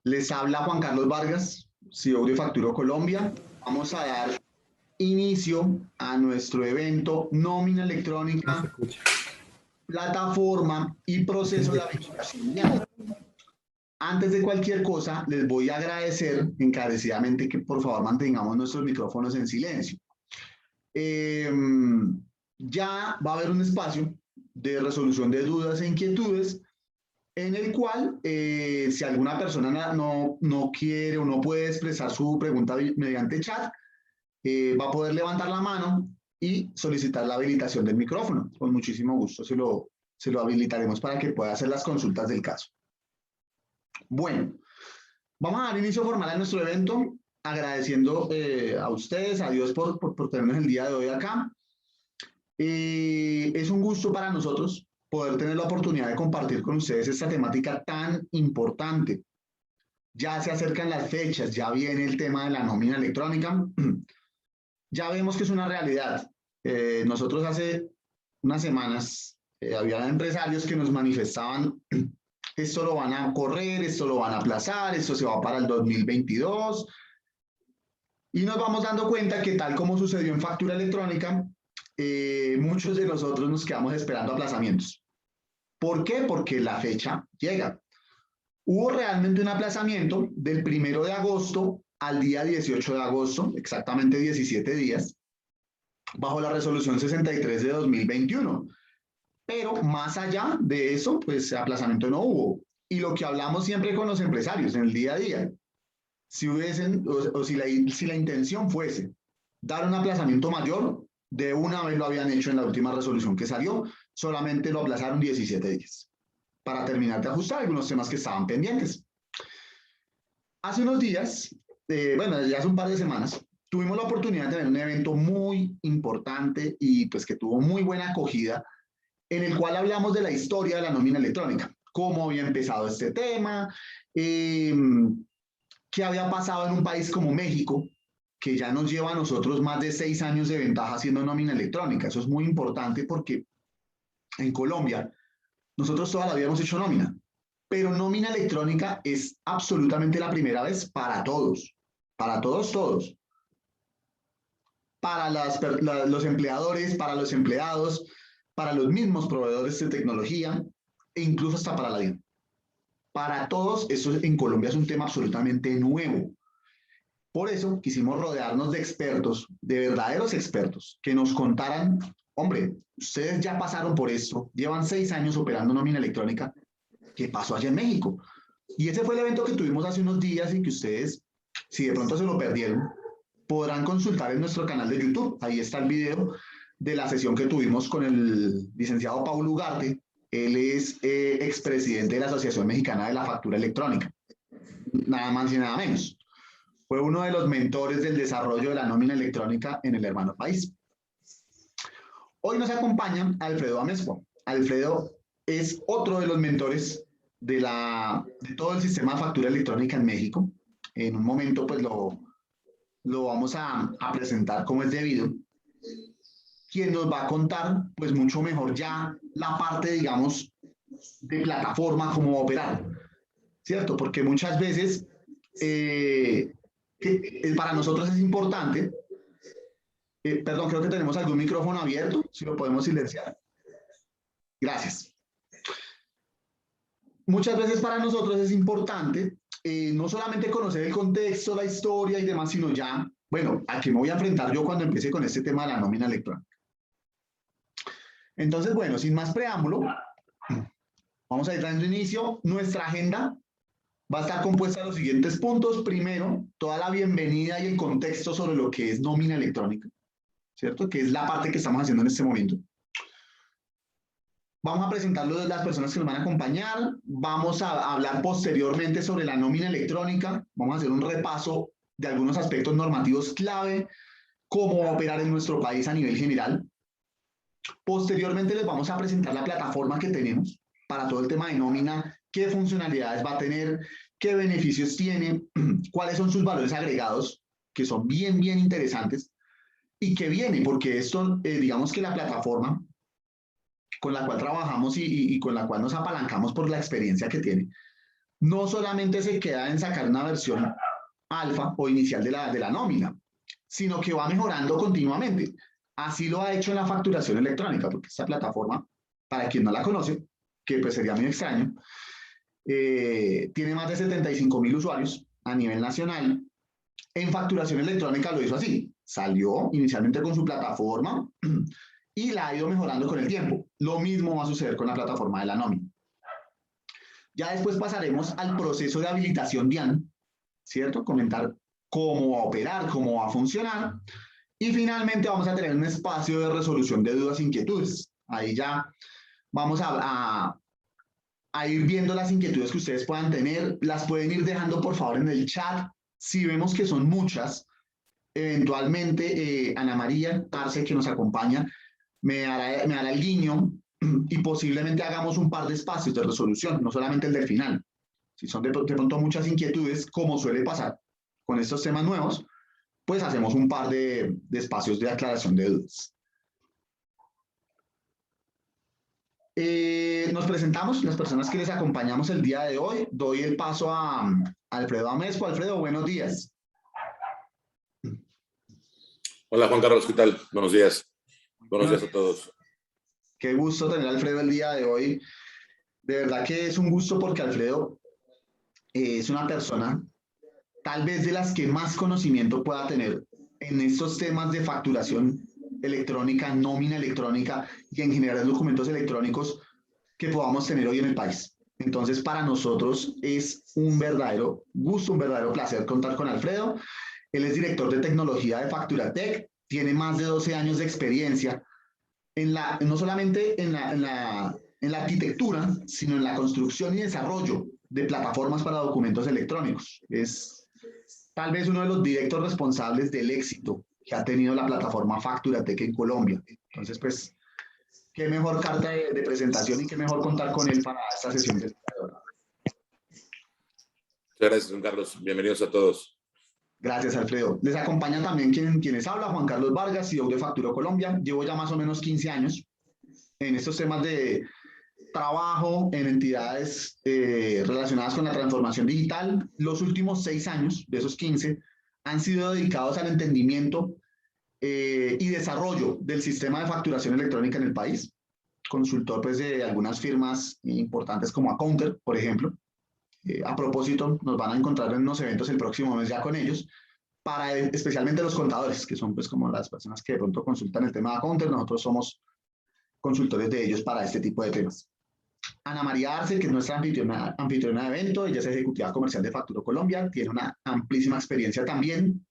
Les habla Juan Carlos Vargas, CEO de Facturo Colombia. Vamos a dar inicio a nuestro evento Nómina No se Electrónica, escucha. plataforma y Aquí no proceso se de escucha. habilitación vial. Antes de cualquier cosa, les voy a agradecer encarecidamente que por favor mantengamos nuestros micrófonos en silencio. Eh, ya va a haber un espacio de resolución de dudas e inquietudes en el cual si alguna persona no quiere o no puede expresar su pregunta mediante chat, va a poder levantar la mano y solicitar la habilitación del micrófono. Con muchísimo gusto se lo habilitaremos para que pueda hacer las consultas del caso. Bueno, vamos a dar inicio formal a nuestro evento, agradeciendo a ustedes, a Dios por tenernos el día de hoy acá. Es un gusto para nosotros poder tener la oportunidad de compartir con ustedes esta temática tan importante. Ya se acercan las fechas, ya viene el tema de la nómina electrónica. Ya vemos que es una realidad. Nosotros hace unas semanas había empresarios que nos manifestaban esto lo van a correr, esto lo van a aplazar, esto se va para el 2022. Y nos vamos dando cuenta que tal como sucedió en factura electrónica, muchos de nosotros nos quedamos esperando aplazamientos. ¿Por qué? Porque la fecha llega. Hubo realmente un aplazamiento del 1 de agosto al día 18 de agosto, exactamente 17 días, bajo la resolución 63 de 2021. Pero más allá de eso, pues aplazamiento no hubo. Y lo que hablamos siempre con los empresarios en el día a día, si hubiesen, o si la intención fuese dar un aplazamiento mayor, de una vez lo habían hecho en la última resolución que salió, solamente lo aplazaron 17 días para terminar de ajustar algunos temas que estaban pendientes. Hace unos días, bueno, ya hace un par de semanas, tuvimos la oportunidad de tener un evento muy importante y pues que tuvo muy buena acogida, en el cual hablamos de la historia de la nómina electrónica, cómo había empezado este tema, qué había pasado en un país como México, que ya nos lleva a nosotros más de 6 años de ventaja haciendo nómina electrónica. Eso es muy importante porque en Colombia nosotros toda la vida hemos hecho nómina, pero nómina electrónica es absolutamente la primera vez para todos, todos. Para los empleadores, para los empleados, para los mismos proveedores de tecnología e incluso hasta para la vida. Para todos, eso en Colombia es un tema absolutamente nuevo. Por eso quisimos rodearnos de expertos, de verdaderos expertos, que nos contaran, hombre, ustedes ya pasaron por esto, llevan 6 años operando nómina electrónica, ¿qué pasó allá en México? Y ese fue el evento que tuvimos hace unos días y que ustedes, si de pronto se lo perdieron, podrán consultar en nuestro canal de YouTube. Ahí está el video de la sesión que tuvimos con el licenciado Paulo Ugarte. Él es expresidente de la Asociación Mexicana de la Factura Electrónica. Nada más y nada menos. Fue uno de los mentores del desarrollo de la nómina electrónica en el hermano país. Hoy nos acompaña Alfredo Amezcua. Alfredo es otro de los mentores de todo el sistema de factura electrónica en México. En un momento pues lo vamos a presentar como es debido, quien nos va a contar pues mucho mejor ya la parte, digamos, de plataforma, cómo operar, ¿cierto? Porque muchas veces para nosotros es importante, perdón, creo que tenemos algún micrófono abierto, si lo podemos silenciar. Gracias. Muchas veces para nosotros es importante no solamente conocer el contexto, la historia y demás, sino ya, bueno, a qué me voy a enfrentar yo cuando empiece con este tema de la nómina electrónica. Entonces, bueno, sin más preámbulo, vamos a ir dando inicio. Nuestra agenda va a estar compuesta de los siguientes puntos. Primero, toda la bienvenida y el contexto sobre lo que es nómina electrónica, ¿cierto? Que es la parte que estamos haciendo en este momento. Vamos a presentarlo de las personas que nos van a acompañar. Vamos a hablar posteriormente sobre la nómina electrónica. Vamos a hacer un repaso de algunos aspectos normativos clave, cómo operar en nuestro país a nivel general. Posteriormente les vamos a presentar la plataforma que tenemos para todo el tema de nómina, qué funcionalidades va a tener, qué beneficios tiene, cuáles son sus valores agregados, que son bien interesantes, y qué viene, porque esto, digamos que la plataforma con la cual trabajamos y con la cual nos apalancamos por la experiencia que tiene, no solamente se queda en sacar una versión alfa o inicial de la nómina, sino que va mejorando continuamente. Así lo ha hecho en la facturación electrónica, porque esta plataforma, para quien no la conoce, que pues sería muy extraño, tiene más de 75,000 usuarios a nivel nacional. En facturación electrónica lo hizo así. Salió inicialmente con su plataforma y la ha ido mejorando con el tiempo. Lo mismo va a suceder con la plataforma de la nómina. Ya después pasaremos al proceso de habilitación DIAN, ¿cierto? Comentar cómo va a operar, cómo va a funcionar. Y finalmente vamos a tener un espacio de resolución de dudas e inquietudes. Ahí ya vamos a ir viendo las inquietudes que ustedes puedan tener. Las pueden ir dejando, por favor, en el chat. Si vemos que son muchas, eventualmente Ana María Arce, que nos acompaña, me hará el guiño y posiblemente hagamos un par de espacios de resolución, no solamente el del final. Si son de pronto muchas inquietudes, como suele pasar con estos temas nuevos, pues hacemos un par de espacios de aclaración de dudas. Nos presentamos, las personas que les acompañamos el día de hoy. Doy el paso a Alfredo Amesco. Alfredo, buenos días. Hola Juan Carlos, ¿qué tal? Buenos días. Buenos días a todos. Qué gusto tener a Alfredo el día de hoy. De verdad que es un gusto porque Alfredo es una persona tal vez de las que más conocimiento pueda tener en estos temas de facturación electrónica, nómina electrónica y en general documentos electrónicos que podamos tener hoy en el país. Entonces, para nosotros es un verdadero gusto, un verdadero placer contar con Alfredo. Él es director de tecnología de Facturatec, tiene más de 12 años de experiencia no solamente en la arquitectura, sino en la construcción y desarrollo de plataformas para documentos electrónicos. Es tal vez uno de los directos responsables del éxito que ha tenido la plataforma Facturatec en Colombia. Entonces, pues, qué mejor carta de presentación y qué mejor contar con él para esta sesión del día de hoy. Muchas gracias, Juan Carlos. Bienvenidos a todos. Gracias, Alfredo. Les acompaña también quienes habla, Juan Carlos Vargas, CEO de Facturo Colombia. Llevo ya más o menos 15 años en estos temas de trabajo en entidades relacionadas con la transformación digital. Los últimos 6 años de esos 15 han sido dedicados al entendimiento y desarrollo del sistema de facturación electrónica en el país. Consultor pues, de algunas firmas importantes como Accounter, por ejemplo. A propósito, nos van a encontrar en unos eventos el próximo mes ya con ellos, para especialmente los contadores, que son pues como las personas que de pronto consultan el tema de Accounter. Nosotros somos consultores de ellos para este tipo de temas. Ana María Arce, que es nuestra anfitriona de evento, ella es ejecutiva comercial de Facturo Colombia, tiene una amplísima experiencia también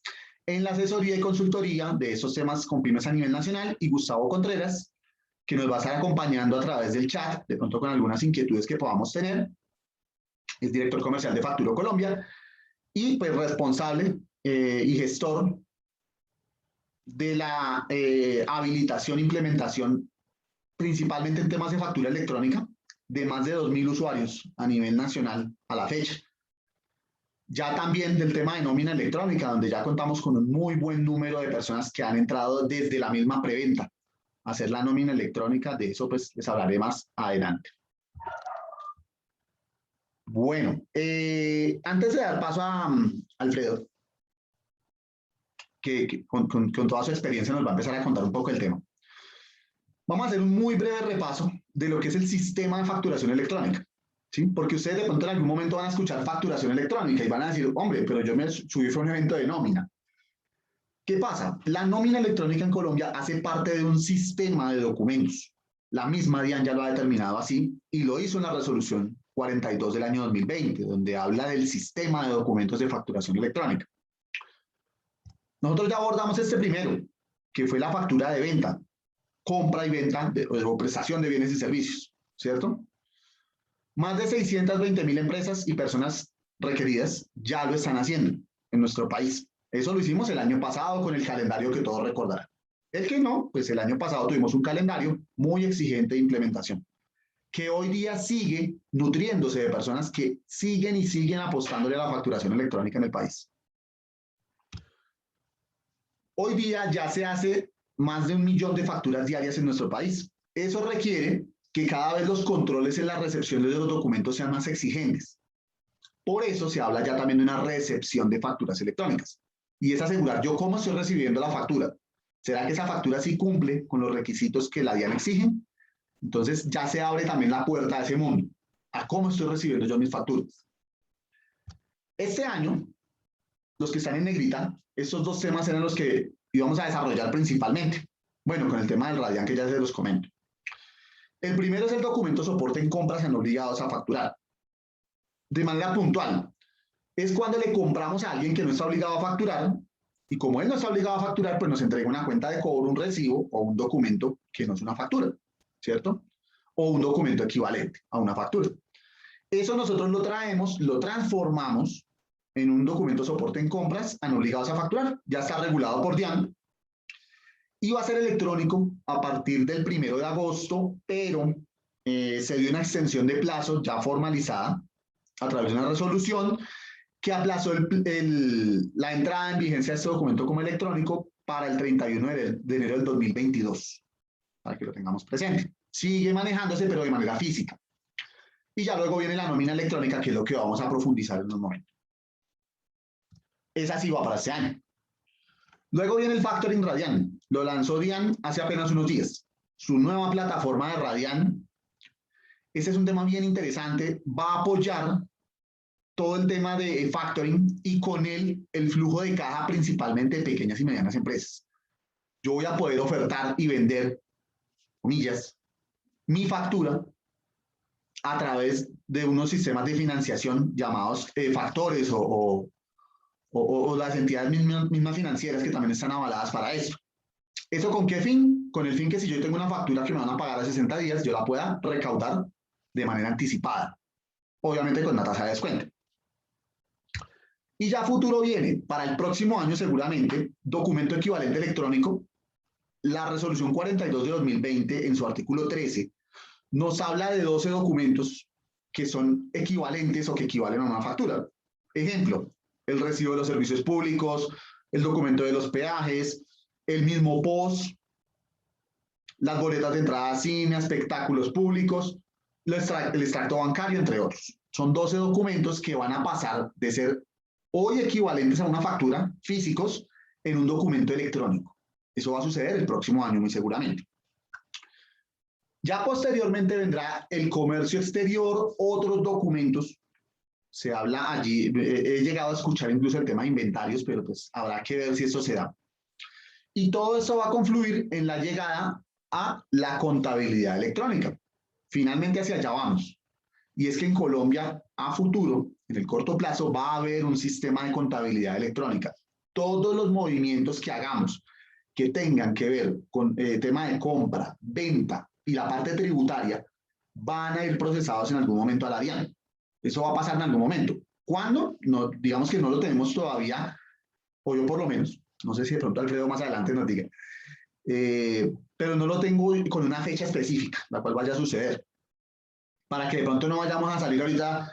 en la asesoría y consultoría de estos temas con pymes a nivel nacional, y Gustavo Contreras, que nos va a estar acompañando a través del chat, de pronto con algunas inquietudes que podamos tener. Es director comercial de Facturo Colombia y pues responsable y gestor de la habilitación e implementación, principalmente en temas de factura electrónica, de más de 2,000 usuarios a nivel nacional a la fecha. Ya también del tema de nómina electrónica, donde ya contamos con un muy buen número de personas que han entrado desde la misma preventa a hacer la nómina electrónica. De eso pues les hablaré más adelante. Bueno, antes de dar paso a Alfredo, que con toda su experiencia nos va a empezar a contar un poco el tema, vamos a hacer un muy breve repaso de lo que es el sistema de facturación electrónica, ¿sí? Porque ustedes de pronto en algún momento van a escuchar facturación electrónica y van a decir, hombre, pero yo me subí a un evento de nómina. ¿Qué pasa? La nómina electrónica en Colombia hace parte de un sistema de documentos. La misma DIAN ya lo ha determinado así y lo hizo en la resolución 42 del año 2020, donde habla del sistema de documentos de facturación electrónica. Nosotros ya abordamos este primero, que fue la factura de venta, compra y venta o prestación de bienes y servicios, ¿cierto? Más de 620,000 empresas y personas requeridas ya lo están haciendo en nuestro país. Eso lo hicimos el año pasado con el calendario que todos recordarán. El que no, pues el año pasado tuvimos un calendario muy exigente de implementación, que hoy día sigue nutriéndose de personas que siguen apostándole a la facturación electrónica en el país. Hoy día ya se hace más de 1 millón de facturas diarias en nuestro país. Eso requiere que cada vez los controles en la recepción de los documentos sean más exigentes. Por eso se habla ya también de una recepción de facturas electrónicas. Y es asegurar yo cómo estoy recibiendo la factura. ¿Será que esa factura sí cumple con los requisitos que la DIAN exige? Entonces ya se abre también la puerta a ese mundo, a cómo estoy recibiendo yo mis facturas. Este año, los que están en negrita, estos dos temas eran los que íbamos a desarrollar principalmente. Bueno, con el tema del Radian que ya se los comento. El primero es el documento soporte en compras en obligados a facturar. De manera puntual, es cuando le compramos a alguien que no está obligado a facturar, y como él no está obligado a facturar, pues nos entrega una cuenta de cobro, un recibo o un documento que no es una factura, ¿cierto? O un documento equivalente a una factura. Eso nosotros lo traemos, lo transformamos en un documento soporte en compras a no obligados a facturar. Ya está regulado por DIAN y va a ser electrónico a partir del 1 de agosto, pero se dio una extensión de plazo ya formalizada a través de una resolución que aplazó la entrada en vigencia de este documento como electrónico para el 31 de enero del 2022, para que lo tengamos presente. Sigue manejándose, pero de manera física. Y ya luego viene la nómina electrónica, que es lo que vamos a profundizar en unos momentos. Esa sí va para este año. Luego viene el Factoring Radian. Lo lanzó DIAN hace apenas unos días. Su nueva plataforma de Radian. Ese es un tema bien interesante. Va a apoyar todo el tema de factoring y con él el flujo de caja principalmente de pequeñas y medianas empresas. Yo voy a poder ofertar y vender, comillas, mi factura a través de unos sistemas de financiación llamados factores o las entidades mismas financieras que también están avaladas para eso. ¿Eso con qué fin? Con el fin que si yo tengo una factura que me van a pagar a 60 días, yo la pueda recaudar de manera anticipada, obviamente con una tasa de descuento. Y ya futuro viene, para el próximo año seguramente, documento equivalente electrónico. La resolución 42 de 2020, en su artículo 13, nos habla de 12 documentos que son equivalentes o que equivalen a una factura. Ejemplo, el recibo de los servicios públicos, el documento de los peajes, el mismo POS, las boletas de entrada a cine, espectáculos públicos, el extracto bancario, entre otros. Son 12 documentos que van a pasar de ser hoy equivalentes a una factura físicos en un documento electrónico. Eso va a suceder el próximo año, muy seguramente. Ya posteriormente vendrá el comercio exterior, otros documentos. Se habla allí, he llegado a escuchar incluso el tema de inventarios, pero pues habrá que ver si esto se da. Y todo eso va a confluir en la llegada a la contabilidad electrónica. Finalmente hacia allá vamos. Y es que en Colombia, a futuro, en el corto plazo, va a haber un sistema de contabilidad electrónica. Todos los movimientos que hagamos que tengan que ver con tema de compra, venta y la parte tributaria, van a ir procesados en algún momento a la DIAN. Eso va a pasar en algún momento. ¿Cuándo? No, digamos que no lo tenemos todavía, o yo por lo menos. No sé si de pronto Alfredo más adelante nos diga. Pero no lo tengo con una fecha específica, la cual vaya a suceder. Para que de pronto no vayamos a salir ahorita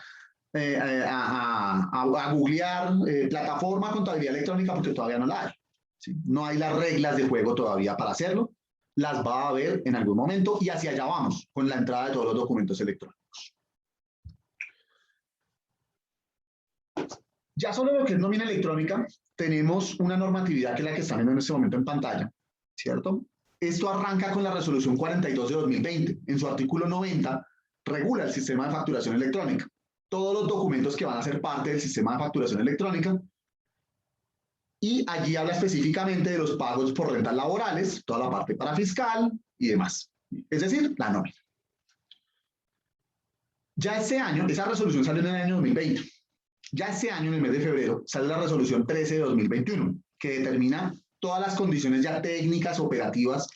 a googlear plataforma contabilidad electrónica, porque todavía no la hay. ¿Sí? No hay las reglas de juego todavía para hacerlo. Las va a haber en algún momento y hacia allá vamos con la entrada de todos los documentos electrónicos. Ya solo lo que es nómina electrónica, tenemos una normatividad que es la que están viendo en este momento en pantalla, ¿cierto? Esto arranca con la resolución 42 de 2020. En su artículo 90 regula el sistema de facturación electrónica. Todos los documentos que van a ser parte del sistema de facturación electrónica. Y allí habla específicamente de los pagos por rentas laborales, toda la parte para fiscal y demás. Es decir, la nómina. Ya este año, esa resolución salió en el año 2020. Ya este año, en el mes de febrero, sale la resolución 13 de 2021, que determina todas las condiciones ya técnicas, operativas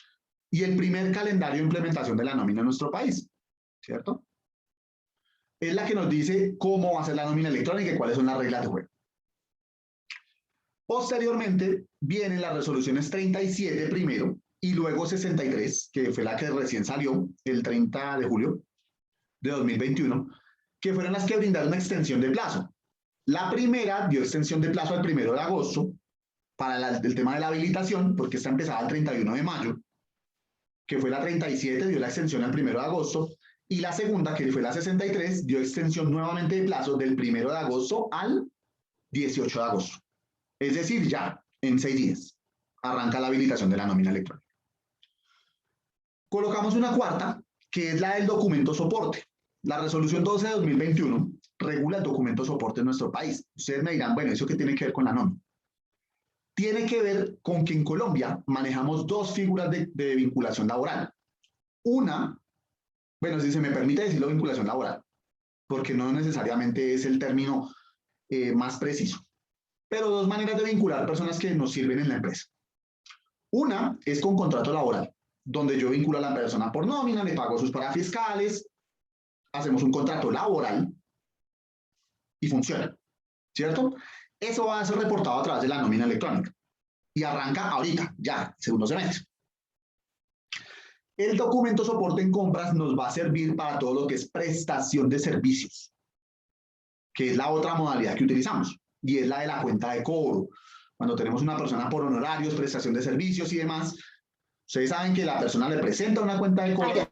y el primer calendario de implementación de la nómina en nuestro país, ¿cierto? Es la que nos dice cómo va a ser la nómina electrónica y cuáles son las reglas de juego. Posteriormente, vienen las resoluciones 37 primero y luego 63, que fue la que recién salió el 30 de julio de 2021, que fueron las que brindaron una extensión de plazo. La primera dio extensión de plazo al 1 de agosto para el tema de la habilitación, porque esta empezaba el 31 de mayo, que fue la 37, dio la extensión al 1 de agosto, Y la segunda, que fue la 63, dio extensión nuevamente de plazo del 1 de agosto al 18 de agosto. Es decir, ya en 6 días arranca la habilitación de la nómina electrónica. Colocamos una cuarta, que es la del documento soporte. La resolución 12 de 2021 regula el documento soporte en nuestro país. Ustedes me dirán, bueno, ¿eso qué tiene que ver con la nómina? Tiene que ver con que en Colombia manejamos dos figuras de vinculación laboral. Una, bueno, si se me permite decirlo, vinculación laboral, porque no necesariamente es el término más preciso, pero dos maneras de vincular personas que nos sirven en la empresa. Una es con contrato laboral, donde yo vinculo a la persona por nómina, le pago sus parafiscales, hacemos un contrato laboral y funciona, ¿cierto? Eso va a ser reportado a través de la nómina electrónica y arranca ahorita, ya, segundo semestre. El documento soporte en compras nos va a servir para todo lo que es prestación de servicios, que es la otra modalidad que utilizamos, y es la de la cuenta de cobro. Cuando tenemos una persona por honorarios, prestación de servicios y demás, ustedes saben que la persona le presenta una cuenta de cobro,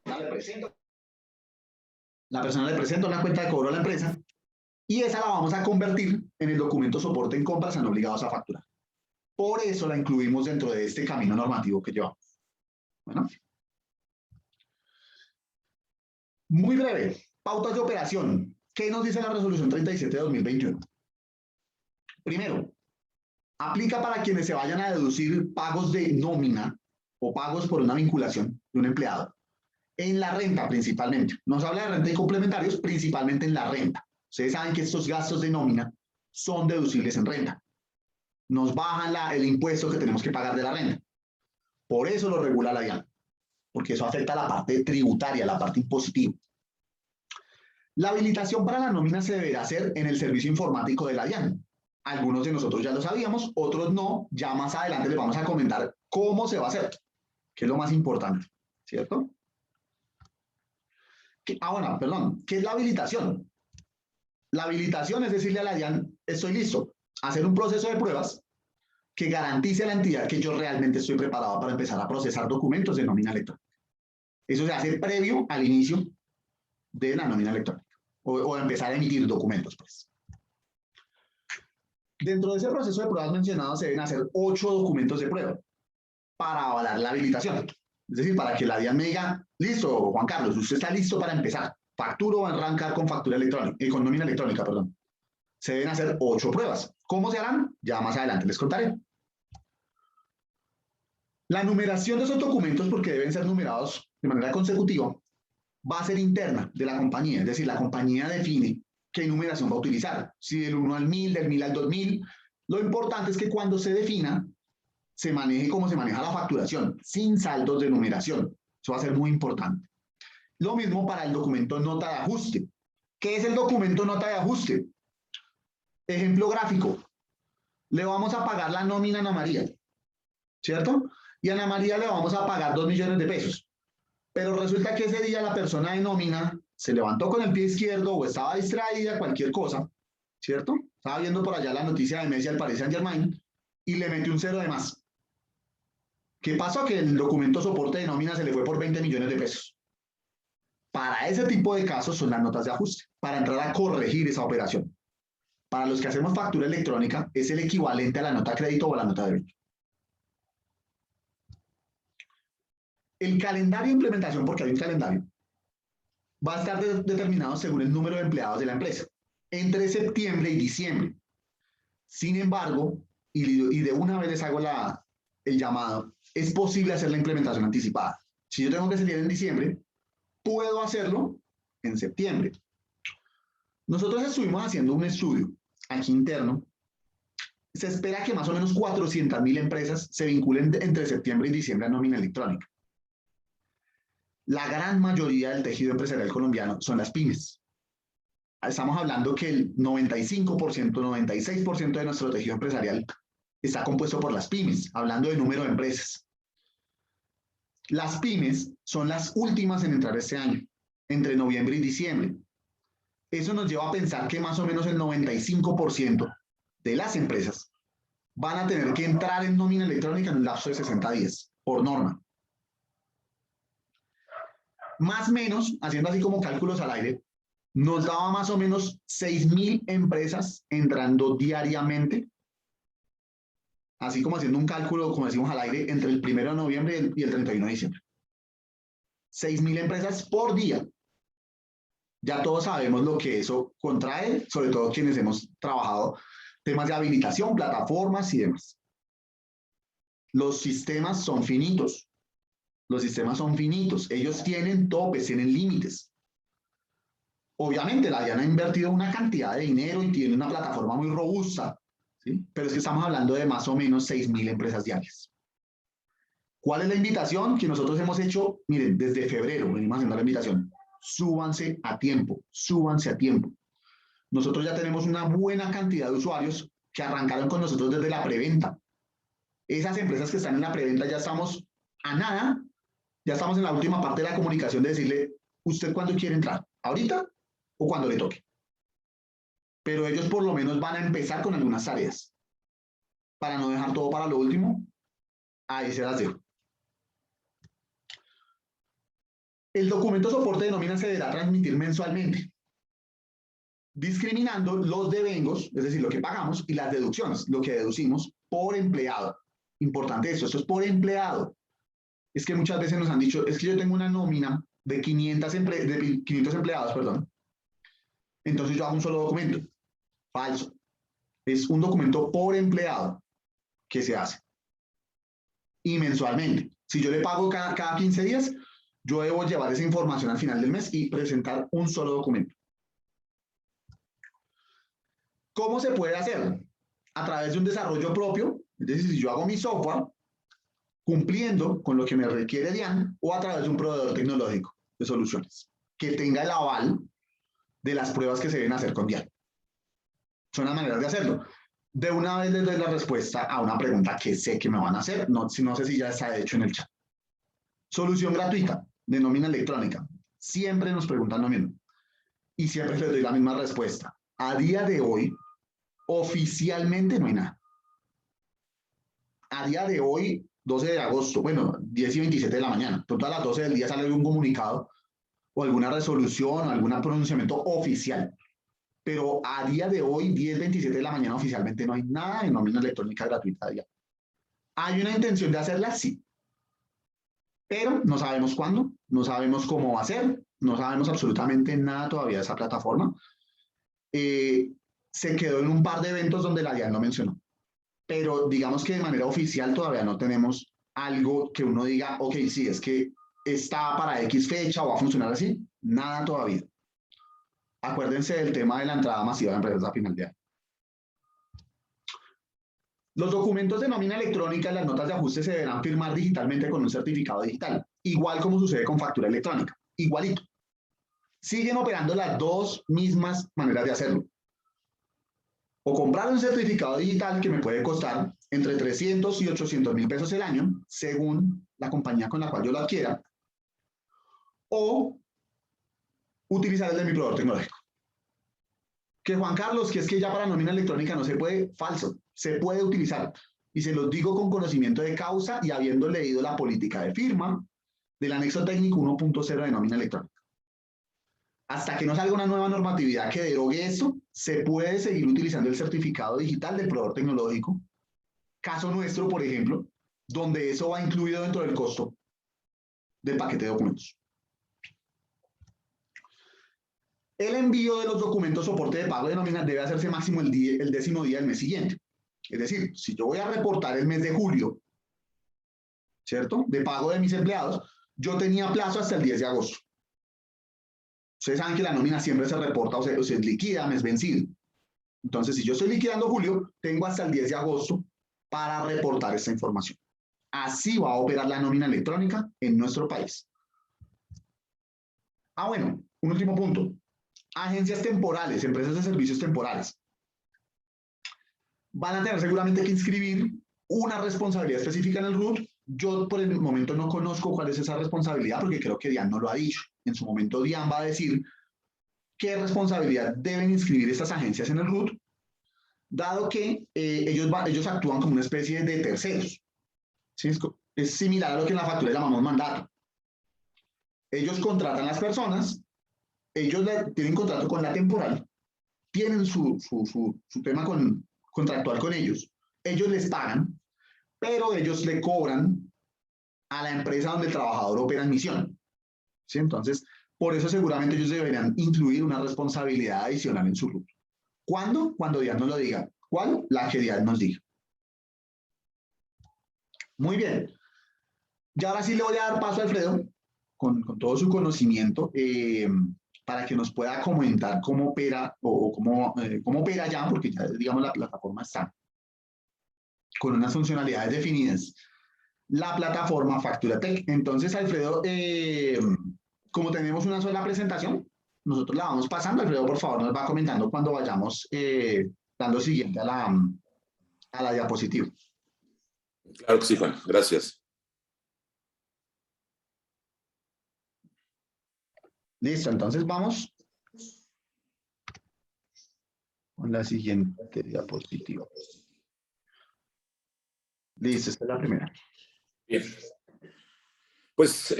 la persona le presenta una cuenta de cobro a la empresa, y esa la vamos a convertir en el documento soporte en compras, están obligados a facturar. Por eso la incluimos dentro de este camino normativo que llevamos. Bueno. Muy breve, pautas de operación. ¿Qué nos dice la resolución 37 de 2021? Primero, aplica para quienes se vayan a deducir pagos de nómina o pagos por una vinculación de un empleado. En la renta principalmente. Nos habla de renta y complementarios, principalmente en la renta. Ustedes saben que estos gastos de nómina son deducibles en renta. Nos bajan el impuesto que tenemos que pagar de la renta. Por eso lo regula la DIAN, porque eso afecta a la parte tributaria, la parte impositiva. La habilitación para la nómina se deberá hacer en el servicio informático de la DIAN. Algunos de nosotros ya lo sabíamos, otros no. Ya más adelante les vamos a comentar cómo se va a hacer, que es lo más importante, ¿cierto? Bueno, perdón, ¿qué es la habilitación? La habilitación es decirle a la DIAN, estoy listo, hacer un proceso de pruebas que garantice a la entidad que yo realmente estoy preparado para empezar a procesar documentos de nómina electrónica. Eso se hace previo al inicio de la nómina electrónica o empezar a emitir documentos, pues. Dentro de ese proceso de pruebas mencionado se deben hacer 8 documentos de prueba para avalar la habilitación. Es decir, para que la DIAN me diga, listo, Juan Carlos, usted está listo para empezar. Facturo va a arrancar con factura electrónica, con nómina electrónica, perdón. Se deben hacer 8 pruebas. ¿Cómo se harán? Ya más adelante les contaré. La numeración de esos documentos, porque deben ser numerados de manera consecutiva, va a ser interna de la compañía. Es decir, la compañía define qué numeración va a utilizar. Si del 1 al 1000, del 1000 al 2000. Lo importante es que cuando se defina, se maneje como se maneja la facturación, sin saltos de numeración. Eso va a ser muy importante. Lo mismo para el documento nota de ajuste. ¿Qué es el documento nota de ajuste? Ejemplo gráfico. Le vamos a pagar la nómina a Ana María, ¿cierto? Y a Ana María le vamos a pagar 2 millones de pesos. Pero resulta que ese día la persona de nómina se levantó con el pie izquierdo o estaba distraída, cualquier cosa, ¿cierto? Estaba viendo por allá la noticia de Messi al Paris Saint-Germain y le metió un 0 de más. ¿Qué pasó? Que el documento soporte de nómina se le fue por 20 millones de pesos. Para ese tipo de casos son las notas de ajuste, para entrar a corregir esa operación. Para los que hacemos factura electrónica, es el equivalente a la nota crédito o a la nota débito. El calendario de implementación, porque hay un calendario, va a estar determinado según el número de empleados de la empresa, entre septiembre y diciembre. Sin embargo, y de una vez les hago el llamado, es posible hacer la implementación anticipada. Si yo tengo que salir en diciembre, puedo hacerlo en septiembre. Nosotros estuvimos haciendo un estudio aquí interno. Se espera que más o menos 400.000 empresas se vinculen entre septiembre y diciembre a nómina electrónica. La gran mayoría del tejido empresarial colombiano son las pymes. Estamos hablando que el 95%, 96% de nuestro tejido empresarial está compuesto por las pymes, hablando de número de empresas. Las pymes son las últimas en entrar este año, entre noviembre y diciembre. Eso nos lleva a pensar que más o menos el 95% de las empresas van a tener que entrar en nómina electrónica en un lapso de 60 días, por norma. Más o menos, haciendo así como cálculos al aire, nos daba más o menos 6.000 empresas entrando diariamente, así como haciendo un cálculo, como decimos al aire, entre el 1 de noviembre y el 31 de diciembre. 6.000 empresas por día. Ya todos sabemos lo que eso contrae, sobre todo quienes hemos trabajado temas de habilitación, plataformas y demás. Los sistemas son finitos. Los sistemas son finitos. Ellos tienen topes, tienen límites. Obviamente la DIAN ha invertido una cantidad de dinero y tiene una plataforma muy robusta, ¿sí? Pero es que estamos hablando de más o menos 6.000 empresas diarias. ¿Cuál es la invitación que nosotros hemos hecho? Miren, desde febrero venimos haciendo la invitación. Súbanse a tiempo, súbanse a tiempo. Nosotros ya tenemos una buena cantidad de usuarios que arrancaron con nosotros desde la preventa. Esas empresas que están en la preventa ya estamos a nada, ya estamos en la última parte de la comunicación de decirle, ¿usted cuándo quiere entrar? ¿Ahorita o cuando le toque? Pero ellos por lo menos van a empezar con algunas tareas. Para no dejar todo para lo último, ahí se las dejo. El documento soporte de nómina se deberá transmitir mensualmente, discriminando los devengos, es decir, lo que pagamos, y las deducciones, lo que deducimos por empleado. Importante esto es por empleado. Es que muchas veces nos han dicho, es que yo tengo una nómina de 500 empleados, perdón. Entonces yo hago un solo documento. Falso. Es un documento por empleado que se hace. Y mensualmente. Si yo le pago cada 15 días, yo debo llevar esa información al final del mes y presentar un solo documento. ¿Cómo se puede hacer? A través de un desarrollo propio, es decir, si yo hago mi software cumpliendo con lo que me requiere DIAN, o a través de un proveedor tecnológico de soluciones que tenga el aval de las pruebas que se deben hacer con DIAN. Son las maneras de hacerlo. De una vez les doy la respuesta a una pregunta que sé que me van a hacer, no sé si ya está hecho en el chat. Solución gratuita de nómina electrónica. Siempre nos preguntan lo mismo. Y siempre les doy la misma respuesta. A día de hoy, oficialmente no hay nada. A día de hoy, 12 de agosto, bueno, 10 y 27 de la mañana, todas las 12 del día sale algún comunicado o alguna resolución o algún pronunciamiento oficial. Pero a día de hoy, 10, 27 de la mañana, oficialmente no hay nada de nómina electrónica gratuita. ¿Hay una intención de hacerla? Sí. Pero no sabemos cuándo, no sabemos cómo va a ser, no sabemos absolutamente nada todavía de esa plataforma. Se quedó en un par de eventos donde la DIAN lo mencionó. Pero digamos que de manera oficial todavía no tenemos algo que uno diga, ok, sí, es que está para X fecha o va a funcionar así. Nada todavía. Acuérdense del tema de la entrada masiva de empresas a final de año. Los documentos de nómina electrónica y las notas de ajuste se deberán firmar digitalmente con un certificado digital, igual como sucede con factura electrónica, igualito. Siguen operando las dos mismas maneras de hacerlo. O comprar un certificado digital que me puede costar entre 300 y 800.000 pesos el año, según la compañía con la cual yo lo adquiera, o utilizar el de mi proveedor tecnológico. Que Juan Carlos, que es que ya para nómina electrónica no se puede, falso, se puede utilizar. Y se los digo con conocimiento de causa y habiendo leído la política de firma del anexo técnico 1.0 de nómina electrónica. Hasta que no salga una nueva normatividad que derogue esto, se puede seguir utilizando el certificado digital del proveedor tecnológico. Caso nuestro, por ejemplo, donde eso va incluido dentro del costo del paquete de documentos. El envío de los documentos soporte de pago de nómina debe hacerse máximo el 10º día del mes siguiente. Es decir, si yo voy a reportar el mes de julio, ¿cierto? De pago de mis empleados, yo tenía plazo hasta el 10 de agosto. Ustedes saben que la nómina siempre se reporta o se liquida a mes vencido. Entonces, si yo estoy liquidando julio, tengo hasta el 10 de agosto para reportar esta información. Así va a operar la nómina electrónica en nuestro país. Bueno, un último punto. Agencias temporales, empresas de servicios temporales. Van a tener seguramente que inscribir una responsabilidad específica en el RUT. Yo por el momento no conozco cuál es esa responsabilidad porque creo que DIAN no lo ha dicho. En su momento DIAN va a decir qué responsabilidad deben inscribir estas agencias en el RUT, dado que ellos actúan como una especie de terceros. ¿Sí? Es similar a lo que en la factura llamamos mandato. Ellos contratan a las personas, ellos tienen contrato con la temporal, tienen su tema contractual con ellos les pagan, pero ellos le cobran a la empresa donde el trabajador opera en misión. ¿Sí? Entonces, por eso seguramente ellos deberían incluir una responsabilidad adicional en su rubro. ¿Cuándo? Cuando Dian nos lo diga. ¿Cuál? La que Dian nos diga. Muy bien. Y ahora sí le voy a dar paso a Alfredo, con todo su conocimiento, para que nos pueda comentar cómo opera o cómo opera ya, porque ya, digamos, la plataforma está con unas funcionalidades definidas. La plataforma FacturaTech. Entonces, Alfredo, como tenemos una sola presentación, nosotros la vamos pasando. Alfredo, por favor, nos va comentando cuando vayamos dando siguiente a la diapositiva. Claro que sí, Juan. Gracias. Listo, entonces vamos con la siguiente diapositiva. Listo, esta es la primera. Bien. Pues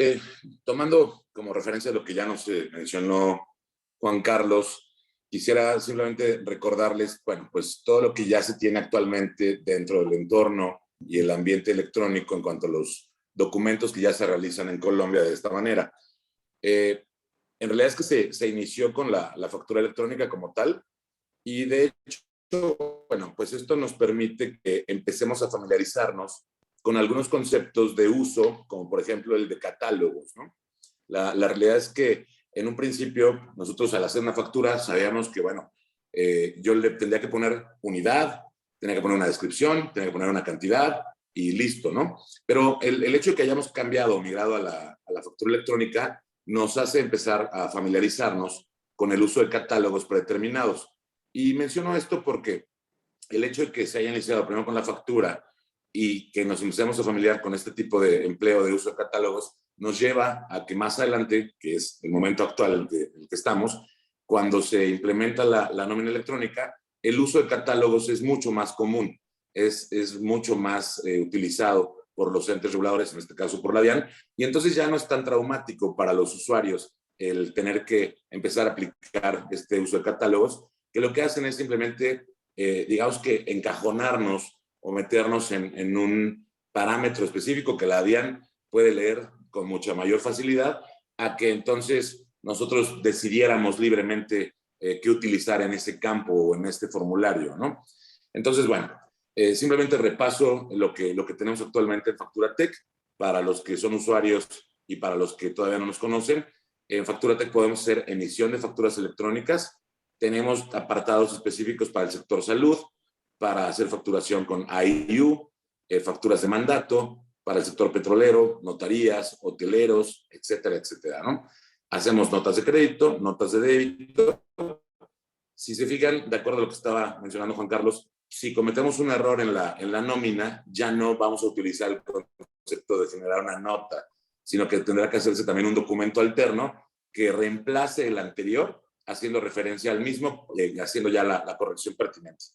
tomando como referencia lo que ya nos mencionó Juan Carlos, quisiera simplemente recordarles, bueno, pues todo lo que ya se tiene actualmente dentro del entorno y el ambiente electrónico en cuanto a los documentos que ya se realizan en Colombia de esta manera. En realidad es que se inició con la factura electrónica como tal y de hecho, bueno, pues esto nos permite que empecemos a familiarizarnos con algunos conceptos de uso, como por ejemplo el de catálogos, ¿no? La realidad es que en un principio nosotros al hacer una factura sabíamos que, bueno, yo le tendría que poner unidad, tenía que poner una descripción, tenía que poner una cantidad y listo, ¿no? Pero el hecho de que hayamos cambiado o migrado a la factura electrónica nos hace empezar a familiarizarnos con el uso de catálogos predeterminados. Y menciono esto porque el hecho de que se haya iniciado primero con la factura y que nos empecemos a familiar con este tipo de empleo de uso de catálogos, nos lleva a que más adelante, que es el momento actual en el que estamos, cuando se implementa la nómina electrónica, el uso de catálogos es mucho más común, es mucho más utilizado por los entes reguladores, en este caso por la DIAN, y entonces ya no es tan traumático para los usuarios el tener que empezar a aplicar este uso de catálogos, que lo que hacen es simplemente, digamos que encajonarnos o meternos en un parámetro específico que la DIAN puede leer con mucha mayor facilidad, a que entonces nosotros decidiéramos libremente qué utilizar en ese campo o en este formulario, ¿no? Entonces, bueno, simplemente repaso lo que tenemos actualmente en FacturaTech para los que son usuarios y para los que todavía no nos conocen. En FacturaTech podemos hacer emisión de facturas electrónicas. Tenemos apartados específicos para el sector salud, para hacer facturación con IU, facturas de mandato, para el sector petrolero, notarías, hoteleros, etcétera, etcétera, ¿no? Hacemos notas de crédito, notas de débito. Si se fijan, de acuerdo a lo que estaba mencionando Juan Carlos, si cometemos un error en la nómina, ya no vamos a utilizar el concepto de generar una nota, sino que tendrá que hacerse también un documento alterno que reemplace el anterior, haciendo referencia al mismo, haciendo ya la corrección pertinente.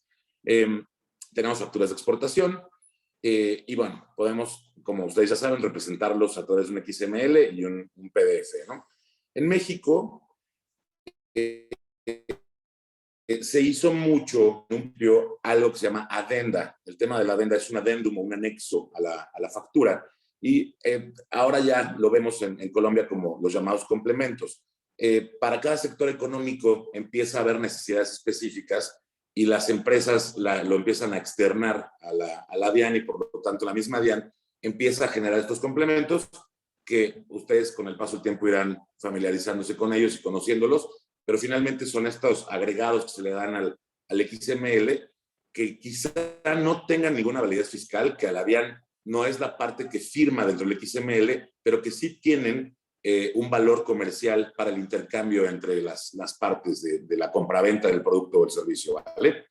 Tenemos facturas de exportación y bueno, podemos, como ustedes ya saben, representarlos a través de un XML y un PDF, ¿no? En México se hizo mucho algo que se llama adenda. El tema de la adenda es un adendum o un anexo a la factura y ahora ya lo vemos en Colombia como los llamados complementos. Para cada sector económico empieza a haber necesidades específicas y las empresas lo empiezan a externar a la DIAN y por lo tanto la misma DIAN empieza a generar estos complementos que ustedes con el paso del tiempo irán familiarizándose con ellos y conociéndolos, pero finalmente son estos agregados que se le dan al XML que quizá no tengan ninguna validez fiscal, que a la DIAN no es la parte que firma dentro del XML, pero que sí tienen un valor comercial para el intercambio entre las partes de la compraventa del producto o el servicio, ¿vale?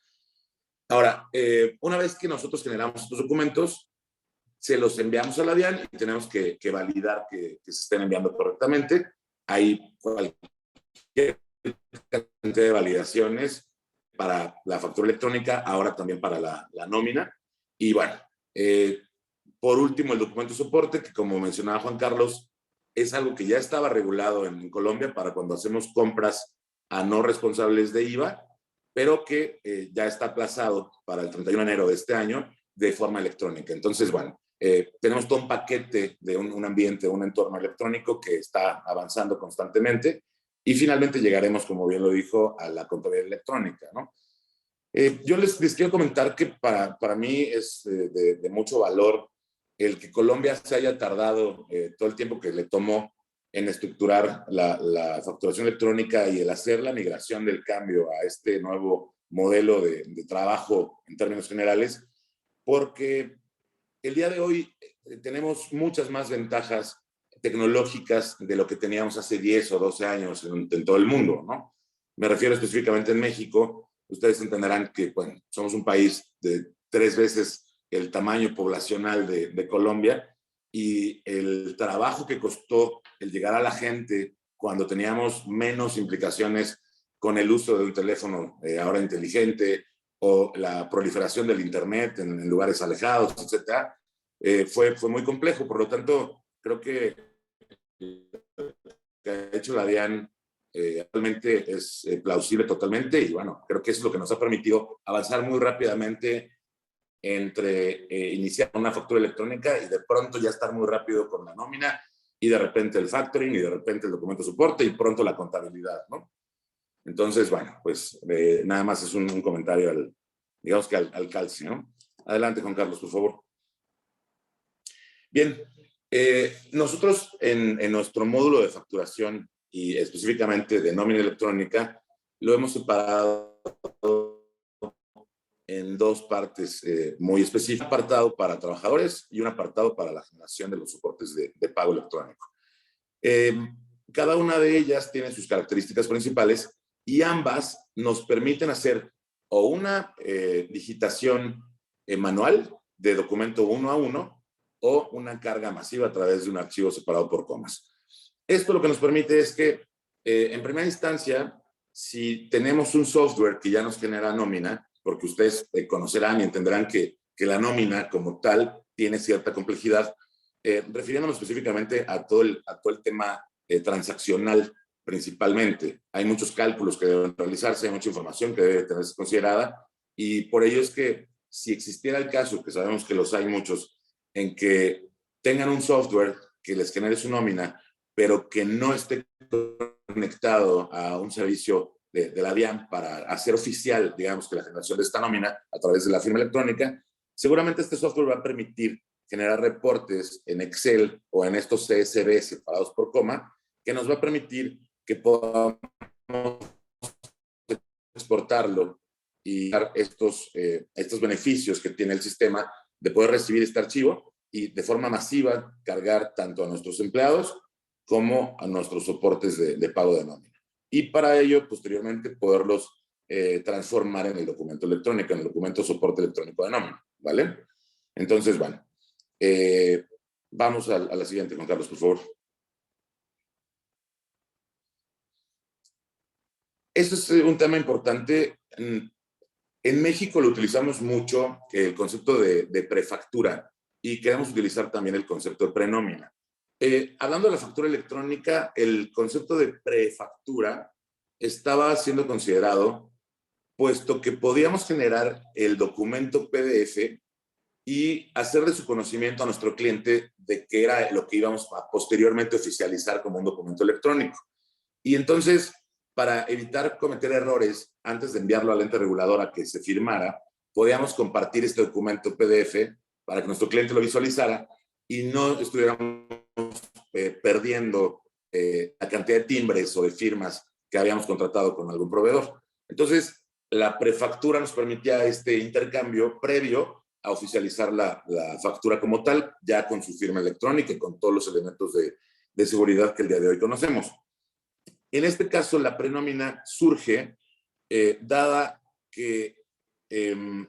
Ahora, una vez que nosotros generamos estos documentos, se los enviamos a la DIAN y tenemos que validar que se estén enviando correctamente. Hay cualquier cantidad de validaciones para la factura electrónica, ahora también para la nómina. Y bueno, por último, el documento de soporte, que como mencionaba Juan Carlos, es algo que ya estaba regulado en Colombia para cuando hacemos compras a no responsables de IVA, pero que ya está aplazado para el 31 de enero de este año de forma electrónica. Entonces, bueno, tenemos todo un paquete de un ambiente, un entorno electrónico que está avanzando constantemente y finalmente llegaremos, como bien lo dijo, a la contabilidad electrónica, ¿no? Yo les quiero comentar que para mí es de mucho valor el que Colombia se haya tardado todo el tiempo que le tomó en estructurar la facturación electrónica y el hacer la migración del cambio a este nuevo modelo de trabajo en términos generales, porque el día de hoy tenemos muchas más ventajas tecnológicas de lo que teníamos hace 10 o 12 años en todo el mundo, ¿no? Me refiero específicamente en México. Ustedes entenderán que, bueno, somos un país de 3 veces el tamaño poblacional de Colombia y el trabajo que costó el llegar a la gente cuando teníamos menos implicaciones con el uso de un teléfono ahora inteligente o la proliferación del Internet en lugares alejados, etcétera, fue muy complejo. Por lo tanto, creo que ha hecho la DIAN realmente es plausible totalmente y bueno, creo que eso es lo que nos ha permitido avanzar muy rápidamente entre iniciar una factura electrónica y de pronto ya estar muy rápido con la nómina y de repente el factoring y de repente el documento de soporte y pronto la contabilidad, ¿no? Entonces, bueno, pues nada más es un comentario digamos que al calce, ¿no? Adelante, Juan Carlos, por favor. Bien, nosotros en nuestro módulo de facturación y específicamente de nómina electrónica, lo hemos separado en dos partes muy específicas, un apartado para trabajadores y un apartado para la generación de los soportes de pago electrónico. Cada una de ellas tiene sus características principales y ambas nos permiten hacer o una digitación manual de documento uno a uno o una carga masiva a través de un archivo separado por comas. Esto lo que nos permite es que, en primera instancia, si tenemos un software que ya nos genera nómina, porque ustedes conocerán y entenderán que la nómina como tal tiene cierta complejidad, refiriéndonos específicamente a todo el tema transaccional principalmente. Hay muchos cálculos que deben realizarse, hay mucha información que debe tenerse considerada y por ello es que si existiera el caso, que sabemos que los hay muchos, en que tengan un software que les genere su nómina, pero que no esté conectado a un servicio de la DIAN para hacer oficial, digamos, que la generación de esta nómina a través de la firma electrónica, seguramente este software va a permitir generar reportes en Excel o en estos CSV separados por coma, que nos va a permitir que podamos exportarlo y dar estos beneficios que tiene el sistema de poder recibir este archivo y de forma masiva cargar tanto a nuestros empleados como a nuestros soportes de pago de nómina. Y para ello, posteriormente, poderlos transformar en el documento electrónico, en el documento soporte electrónico de nómina, ¿vale? Entonces, bueno, vamos a la siguiente, Juan Carlos, por favor. Este es un tema importante. En México lo utilizamos mucho, el concepto de prefactura, y queremos utilizar también el concepto de prenómina. Hablando de la factura electrónica, el concepto de prefactura estaba siendo considerado, puesto que podíamos generar el documento PDF y hacer de su conocimiento a nuestro cliente de qué era lo que íbamos a posteriormente oficializar como un documento electrónico. Y entonces, para evitar cometer errores antes de enviarlo al ente regulador a que se firmara, podíamos compartir este documento PDF para que nuestro cliente lo visualizara y no estuviéramos perdiendo la cantidad de timbres o de firmas que habíamos contratado con algún proveedor. Entonces, la prefactura nos permitía este intercambio previo a oficializar la factura como tal, ya con su firma electrónica y con todos los elementos de seguridad que el día de hoy conocemos. En este caso, la prenómina surge dada que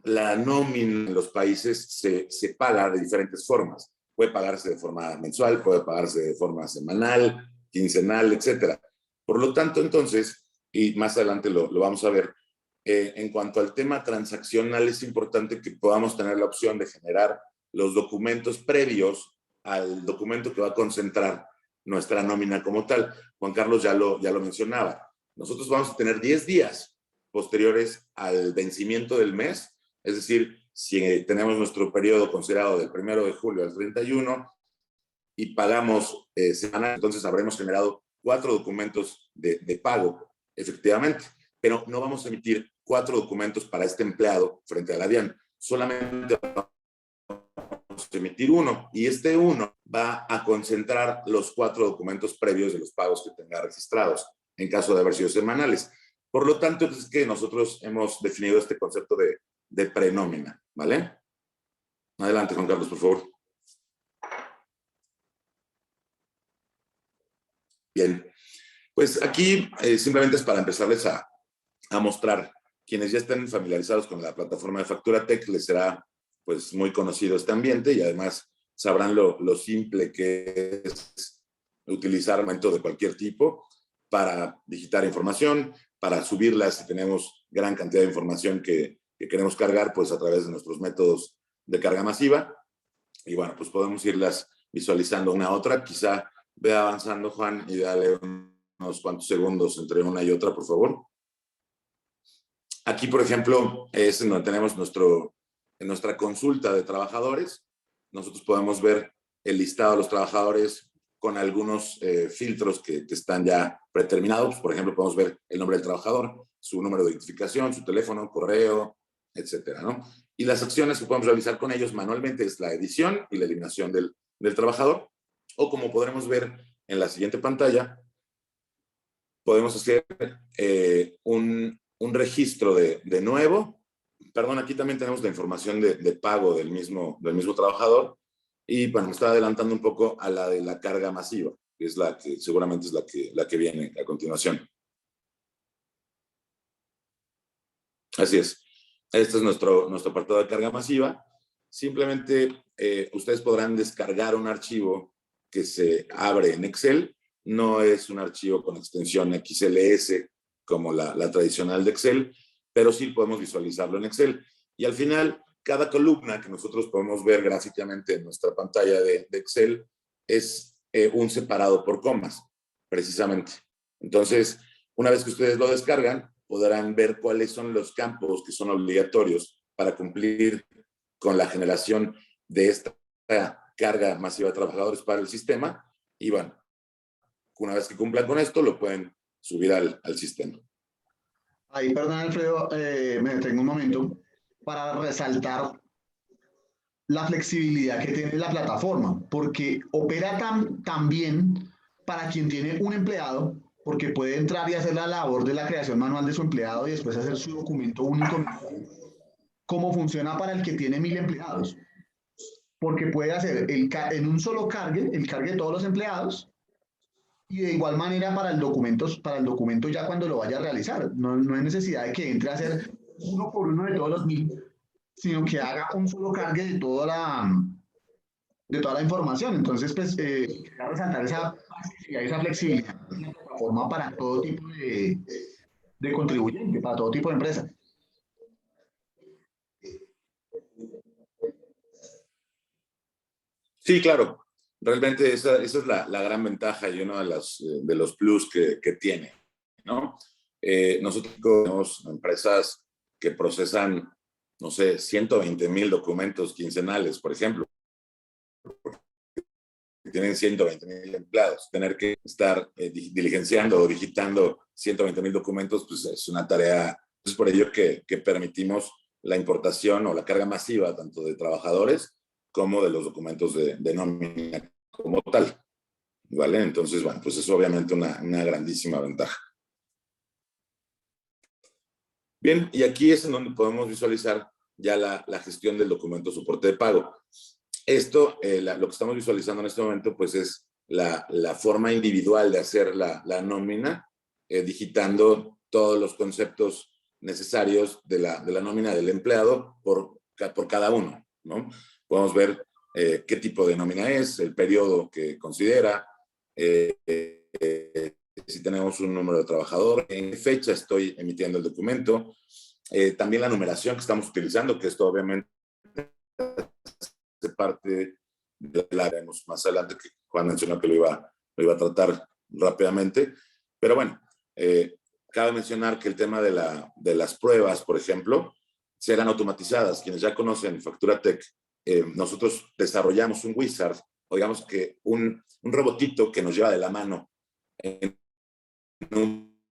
la nómina en los países se paga de diferentes formas. Puede pagarse de forma mensual, puede pagarse de forma semanal, quincenal, etc. Por lo tanto, entonces, y más adelante lo vamos a ver, en cuanto al tema transaccional, es importante que podamos tener la opción de generar los documentos previos al documento que va a concentrar nuestra nómina como tal. Juan Carlos ya lo mencionaba. Nosotros vamos a tener 10 días posteriores al vencimiento del mes, es decir, si tenemos nuestro periodo considerado del 1 de julio al 31 y pagamos semanal, entonces habremos generado 4 documentos de pago, efectivamente, pero no vamos a emitir 4 documentos para este empleado frente a la DIAN, solamente vamos a emitir uno, y este uno va a concentrar los 4 documentos previos de los pagos que tenga registrados, en caso de haber sido semanales. Por lo tanto, es que nosotros hemos definido este concepto de prenómina, ¿vale? Adelante, Juan Carlos, por favor. Bien, pues aquí simplemente es para empezarles a mostrar. Quienes ya estén familiarizados con la plataforma de FacturaTech, les será pues muy conocido este ambiente, y además sabrán lo simple que es utilizar aumentos de cualquier tipo para digitar información, para subirla si tenemos gran cantidad de información que queremos cargar, pues a través de nuestros métodos de carga masiva. Y bueno, pues podemos irlas visualizando una a otra. Quizá ve avanzando, Juan, y dale unos cuantos segundos entre una y otra, por favor. Aquí, por ejemplo, es en donde tenemos en nuestra consulta de trabajadores. Nosotros podemos ver el listado de los trabajadores con algunos filtros que están ya predeterminados. Por ejemplo, podemos ver el nombre del trabajador, su número de identificación, su teléfono, correo, etcétera, ¿no? Y las acciones que podemos realizar con ellos manualmente es la edición y la eliminación del trabajador. O como podremos ver en la siguiente pantalla, podemos hacer un registro de nuevo. Perdón, aquí también tenemos la información de pago del mismo trabajador. Y bueno, me estaba adelantando un poco a la de la carga masiva, que es la que seguramente es la que viene a continuación. Así es. Este es nuestro apartado de carga masiva. Simplemente ustedes podrán descargar un archivo que se abre en Excel. No es un archivo con extensión XLS como la tradicional de Excel, pero sí podemos visualizarlo en Excel. Y al final, cada columna que nosotros podemos ver gráficamente en nuestra pantalla de Excel es un separado por comas, precisamente. Entonces, una vez que ustedes lo descargan, podrán ver cuáles son los campos que son obligatorios para cumplir con la generación de esta carga masiva de trabajadores para el sistema. Y bueno, una vez que cumplan con esto, lo pueden subir al sistema. Ahí, perdón, Alfredo, me detengo un momento para resaltar la flexibilidad que tiene la plataforma, porque opera tan bien para quien tiene un empleado, porque puede entrar y hacer la labor de la creación manual de su empleado y después hacer su documento único, como funciona para el que tiene 1000 empleados, porque puede hacer en un solo cargue, el cargue de todos los empleados, y de igual manera para el documento ya cuando lo vaya a realizar. No hay necesidad de que entre a hacer uno por uno de todos los 1000, sino que haga un solo cargue de toda la información. Entonces, pues, quería resaltar esa flexibilidad de la plataforma para todo tipo de contribuyente, para todo tipo de empresa. Sí, claro. Realmente esa es la gran ventaja y uno de los plus que tiene, ¿no? Nosotros tenemos empresas que procesan, no sé, 120,000 documentos quincenales, por ejemplo. Tienen 120,000 empleados. Tener que estar diligenciando o digitando 120,000 documentos, pues es una tarea. Es por ello que permitimos la importación o la carga masiva tanto de trabajadores como de los documentos de nómina como tal, ¿vale? Entonces, bueno, pues es obviamente una grandísima ventaja. Bien, y aquí es en donde podemos visualizar ya la gestión del documento soporte de pago. Esto, lo que estamos visualizando en este momento, pues es la forma individual de hacer la nómina, digitando todos los conceptos necesarios de la nómina del empleado por cada uno, ¿no? Podemos ver qué tipo de nómina es, el periodo que considera, si tenemos un número de trabajador, en qué fecha estoy emitiendo el documento, también la numeración que estamos utilizando, que esto obviamente de parte de la veremos más adelante, que Juan mencionó que lo iba lo iba a tratar rápidamente. Pero bueno, cabe mencionar que el tema de las pruebas, por ejemplo, serán automatizadas. Quienes ya conocen FacturaTech, nosotros desarrollamos un wizard, o digamos que un robotito que nos lleva de la mano en un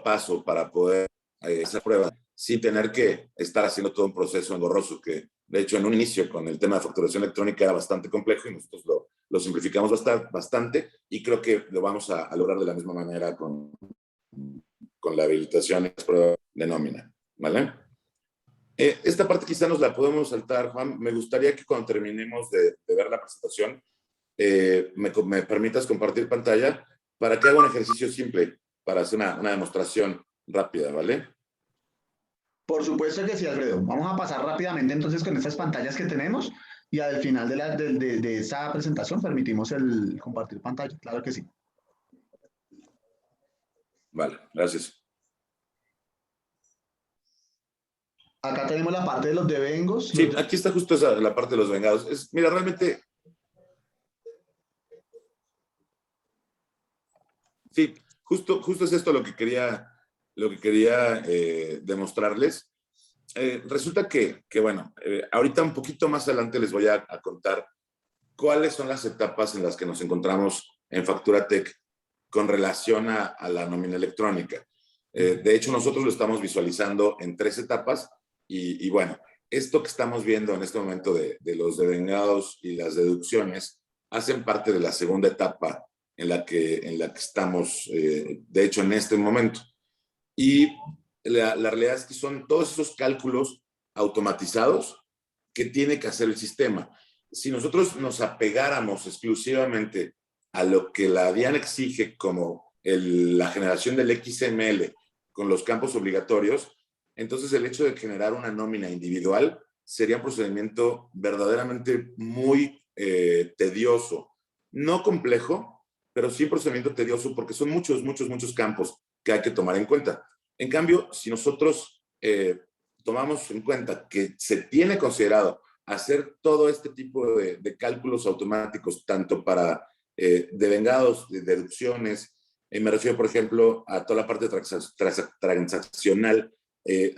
paso para poder hacer pruebas sin tener que estar haciendo todo un proceso engorroso que, de hecho, en un inicio con el tema de facturación electrónica era bastante complejo y nosotros lo simplificamos bastante y creo que lo vamos a lograr de la misma manera con la habilitación y las pruebas de nómina, ¿vale? Esta parte quizá nos la podemos saltar, Juan. Me gustaría que cuando terminemos de ver la presentación, me permitas compartir pantalla para que haga un ejercicio simple, para hacer una demostración rápida, ¿vale? Por supuesto que sí, Alfredo. Vamos a pasar rápidamente entonces con estas pantallas que tenemos y al final de esa presentación permitimos el compartir pantalla. Claro que sí. Vale, gracias. Acá tenemos la parte de los devengos. Sí, aquí está justo la parte de los vengados. Mira, realmente... Sí, justo es esto lo que quería demostrarles. Resulta que bueno, ahorita un poquito más adelante les voy a contar cuáles son las etapas en las que nos encontramos en FacturaTech con relación a la nómina electrónica. De hecho, nosotros lo estamos visualizando en 3 etapas y bueno, esto que estamos viendo en este momento de los devengados y las deducciones hacen parte de la segunda etapa en la que estamos, de hecho, en este momento. Y la realidad es que son todos esos cálculos automatizados que tiene que hacer el sistema. Si nosotros nos apegáramos exclusivamente a lo que la DIAN exige como la generación del XML con los campos obligatorios, entonces el hecho de generar una nómina individual sería un procedimiento verdaderamente muy tedioso. No complejo, pero sí un procedimiento tedioso porque son muchos campos que hay que tomar en cuenta. En cambio, si nosotros tomamos en cuenta que se tiene considerado hacer todo este tipo de cálculos automáticos, tanto para devengados, de deducciones, me refiero, por ejemplo, a toda la parte transaccional,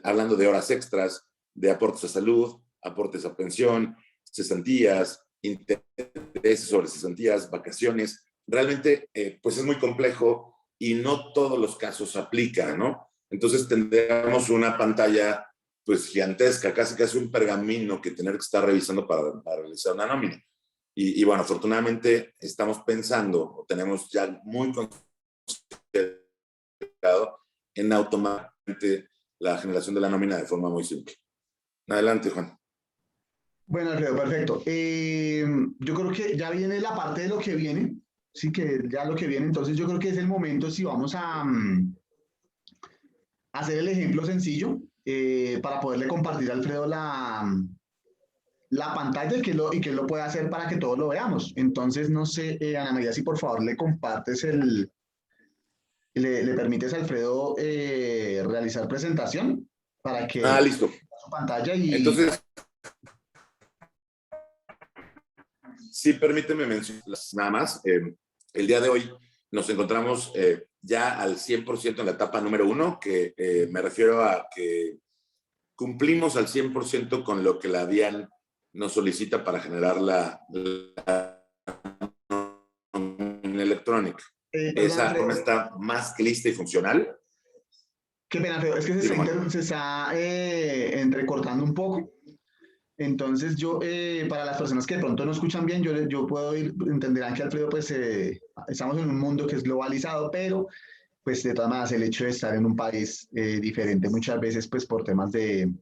hablando de horas extras, de aportes a salud, aportes a pensión, cesantías, intereses sobre cesantías, vacaciones. Realmente, pues es muy complejo y no todos los casos aplican, ¿no? Entonces tendríamos una pantalla pues gigantesca, casi un pergamino que tener que estar revisando para realizar una nómina. Y bueno, afortunadamente estamos pensando, o tenemos ya muy considerado en automáticamente la generación de la nómina de forma muy simple. Adelante, Juan. Bueno, Alfredo, perfecto. Yo creo que ya viene la parte de lo que viene, sí, que ya lo que viene, entonces yo creo que es el momento si vamos a hacer el ejemplo sencillo para poderle compartir a Alfredo la pantalla y que él lo pueda hacer para que todos lo veamos. Entonces, no sé, Ana María, si por favor le compartes le permites a Alfredo realizar presentación para que Listo. su pantalla y... Entonces, sí, permíteme mencionar nada más. El día de hoy nos encontramos ya al 100% en la etapa número 1, que me refiero a que cumplimos al 100% con lo que la DIAN nos solicita para generar la electrónica. Esa forma está más que lista y funcional. Qué pena, Alfredo, es que se está entrecortando un poco. Entonces yo, para las personas que de pronto no escuchan bien, yo puedo ir, entenderán que Alfredo, pues estamos en un mundo que es globalizado, pero pues de todas maneras el hecho de estar en un país diferente muchas veces, pues por temas de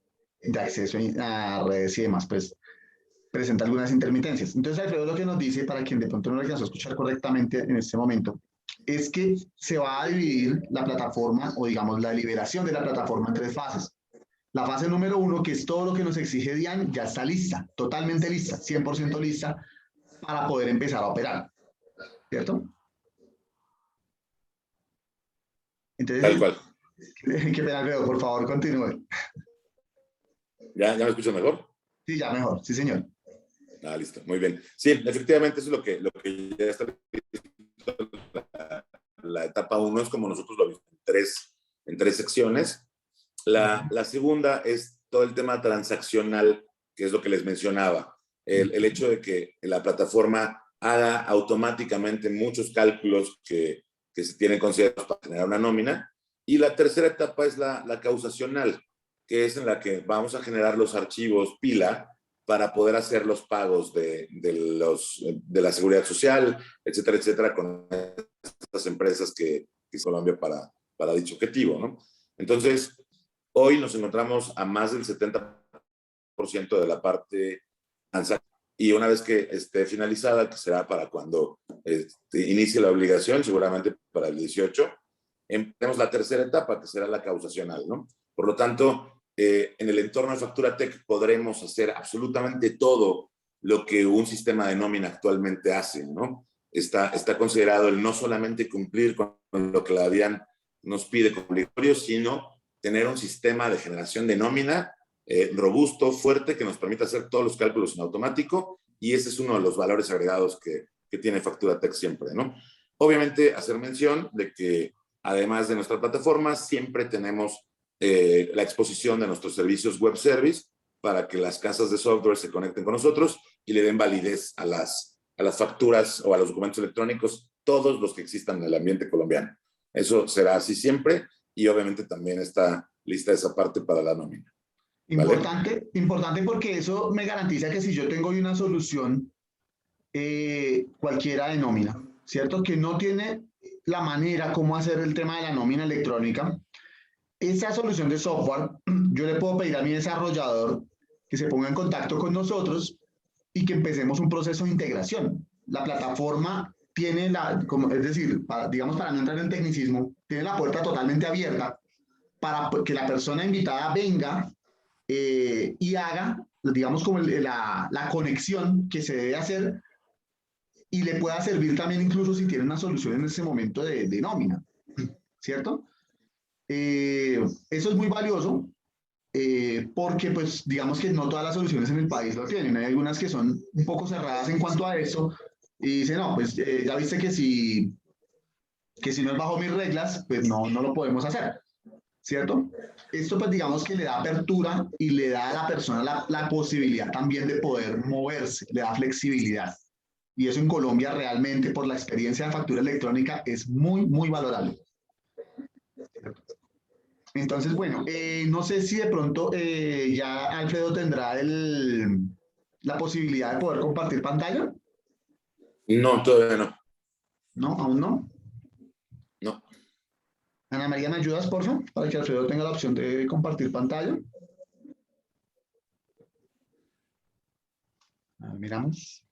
acceso a redes y demás, pues presenta algunas intermitencias. Entonces Alfredo lo que nos dice, para quien de pronto no lo alcanzó a escuchar correctamente en este momento, es que se va a dividir la plataforma o digamos la liberación de la plataforma en 3 fases. La fase número 1, que es todo lo que nos exige DIAN, ya está lista, totalmente lista, 100% lista para poder empezar a operar, ¿cierto? Entonces, tal cual. qué pena, Alfredo, por favor, continúe. ¿Ya me escuchas mejor? Sí, ya mejor, sí, señor. Ah, listo, muy bien. Sí, efectivamente, eso es lo que ya está. La etapa 1 es como nosotros lo vimos en tres secciones. La segunda es todo el tema transaccional, que es lo que les mencionaba. El hecho de que la plataforma haga automáticamente muchos cálculos que se tienen considerados para generar una nómina. Y la tercera etapa es la causacional, que es en la que vamos a generar los archivos pila para poder hacer los pagos de la seguridad social, etcétera, etcétera, con estas empresas que es Colombia para dicho objetivo, ¿no? Entonces, hoy nos encontramos a más del 70% de la parte transaccional, y una vez que esté finalizada, que será para cuando inicie la obligación, seguramente para el 18, tenemos la tercera etapa, que será la causacional, ¿no? Por lo tanto, en el entorno de FacturaTech podremos hacer absolutamente todo lo que un sistema de nómina actualmente hace, ¿no? Está considerado el no solamente cumplir con lo que la DIAN nos pide como obligatorio, sino tener un sistema de generación de nómina robusto, fuerte, que nos permita hacer todos los cálculos en automático, y ese es uno de los valores agregados que tiene FacturaTech siempre, ¿no? Obviamente, hacer mención de que además de nuestra plataforma, siempre tenemos la exposición de nuestros servicios web service para que las casas de software se conecten con nosotros y le den validez a las facturas o a los documentos electrónicos, todos los que existan en el ambiente colombiano. Eso será así siempre, y obviamente también está lista esa parte para la nómina. ¿Vale? Importante porque eso me garantiza que si yo tengo hoy una solución cualquiera de nómina, ¿cierto? Que no tiene la manera cómo hacer el tema de la nómina electrónica, esa solución de software, yo le puedo pedir a mi desarrollador que se ponga en contacto con nosotros y que empecemos un proceso de integración. La plataforma tiene es decir, digamos, para no entrar en tecnicismo, tiene la puerta totalmente abierta para que la persona invitada venga y haga, digamos, como la conexión que se debe hacer, y le pueda servir también incluso si tiene una solución en ese momento de nómina, ¿cierto? Eso es muy valioso porque, pues, digamos que no todas las soluciones en el país lo tienen. Hay algunas que son un poco cerradas en cuanto a eso y dicen, no, pues ya viste que si no es bajo mis reglas, pues no lo podemos hacer, ¿cierto? Esto, pues, digamos que le da apertura y le da a la persona la posibilidad también de poder moverse, le da flexibilidad. Y eso en Colombia realmente, por la experiencia de factura electrónica, es muy, muy valorable. Entonces, bueno, no sé si de pronto ya Alfredo tendrá la posibilidad de poder compartir pantalla. No, todavía no. ¿No? ¿Aún no? No. Ana María, ¿me ayudas, por favor? Para que Alfredo tenga la opción de compartir pantalla. A ver, miramos.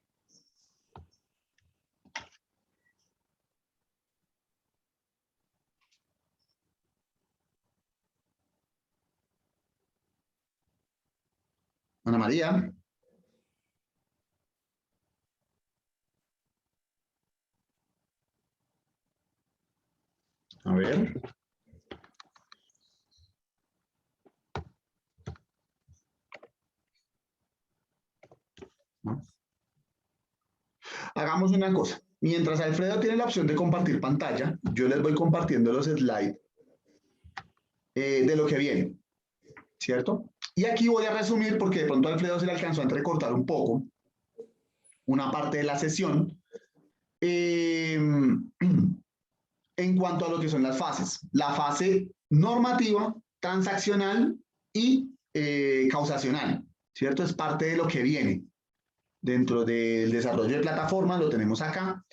Ana María. A ver. ¿No? Hagamos una cosa. Mientras Alfredo tiene la opción de compartir pantalla, yo les voy compartiendo los slides de lo que viene, ¿cierto? Y aquí voy a resumir, porque de pronto a Alfredo se le alcanzó a entrecortar un poco una parte de la sesión. En cuanto a lo que son las fases. La fase normativa, transaccional y causacional, ¿cierto? Es parte de lo que viene dentro del desarrollo de plataformas, lo tenemos acá.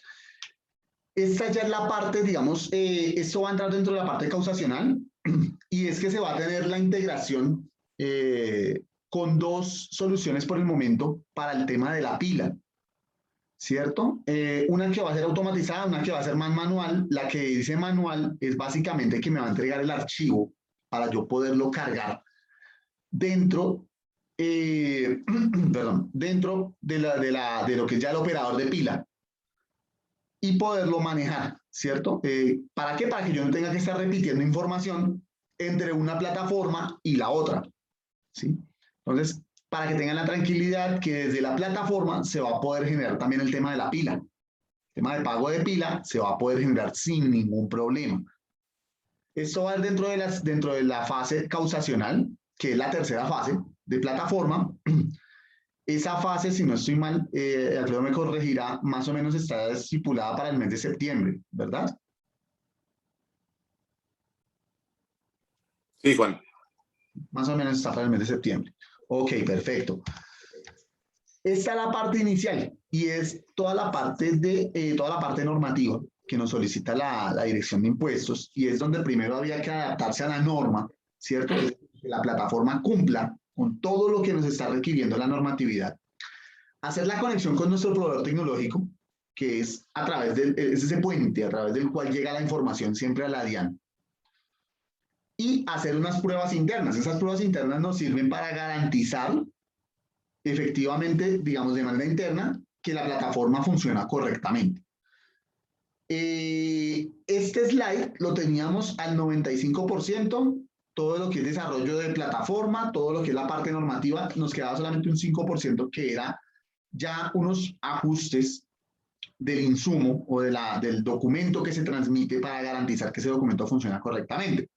Esta ya es la parte, digamos, esto va a entrar dentro de la parte causacional, y es que se va a tener la integración con dos soluciones por el momento para el tema de la pila, ¿cierto? Una que va a ser automatizada, una que va a ser más manual. La que dice manual es básicamente que me va a entregar el archivo para yo poderlo cargar dentro, perdón, dentro de lo que es ya el operador de pila y poderlo manejar, ¿cierto? ¿Para qué? Para que yo no tenga que estar repitiendo información entre una plataforma y la otra, ¿sí? Entonces, para que tengan la tranquilidad que desde la plataforma se va a poder generar también el tema de la pila. El tema de pago de pila se va a poder generar sin ningún problema. Esto va dentro de la fase causacional, que es la tercera fase de plataforma. Esa fase, si no estoy mal, Alfredo me corregirá, más o menos está estipulada para el mes de septiembre, ¿verdad? Sí, Juan. Más o menos está para el mes de septiembre. Ok, perfecto. Esta es la parte inicial y es toda la parte normativa que nos solicita la Dirección de Impuestos, y es donde primero había que adaptarse a la norma, ¿cierto? Que la plataforma cumpla con todo lo que nos está requiriendo la normatividad. Hacer la conexión con nuestro proveedor tecnológico, que es a través es ese puente a través del cual llega la información siempre a la DIAN. Y hacer unas pruebas internas. Esas pruebas internas nos sirven para garantizar efectivamente, digamos, de manera interna, que la plataforma funciona correctamente. Este slide lo teníamos al 95%, todo lo que es desarrollo de plataforma, todo lo que es la parte normativa, nos quedaba solamente un 5% que era ya unos ajustes del insumo o del documento que se transmite para garantizar que ese documento funciona correctamente.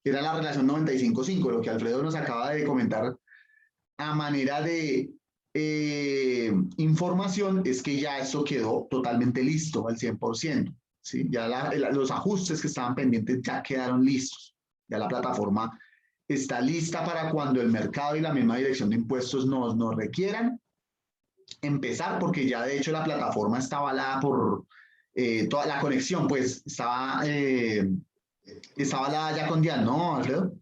Era la relación 95-5, lo que Alfredo nos acaba de comentar a manera de información, es que ya eso quedó totalmente listo al 100%. ¿Sí? Ya los ajustes que estaban pendientes ya quedaron listos. Ya la plataforma está lista para cuando el mercado y la misma Dirección de Impuestos nos requieran empezar, porque ya de hecho la plataforma está avalada por toda la conexión, pues estaba avalada ya con DIAN, ¿no, Alfredo?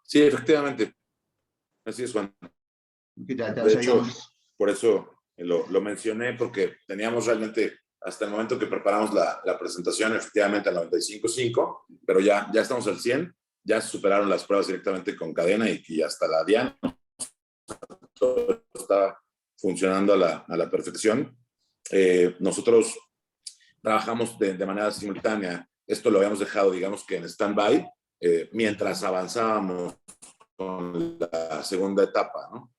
Sí, efectivamente. Así es, Juan. Ya De hecho, sabíamos. por eso lo mencioné, porque teníamos realmente, hasta el momento que preparamos la presentación, efectivamente al 95.5, pero ya estamos al 100, ya se superaron las pruebas directamente con cadena y hasta la DIAN todo está funcionando a la perfección. Nosotros trabajamos de manera simultánea. Esto lo habíamos dejado, digamos que en stand-by, mientras avanzábamos con la segunda etapa, ¿no?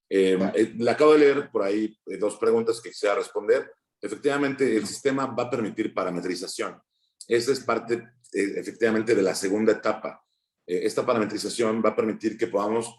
Le acabo de leer por ahí dos preguntas que quisiera responder. Efectivamente, el sistema va a permitir parametrización. Esa es parte, efectivamente, de la segunda etapa. Esta parametrización va a permitir que podamos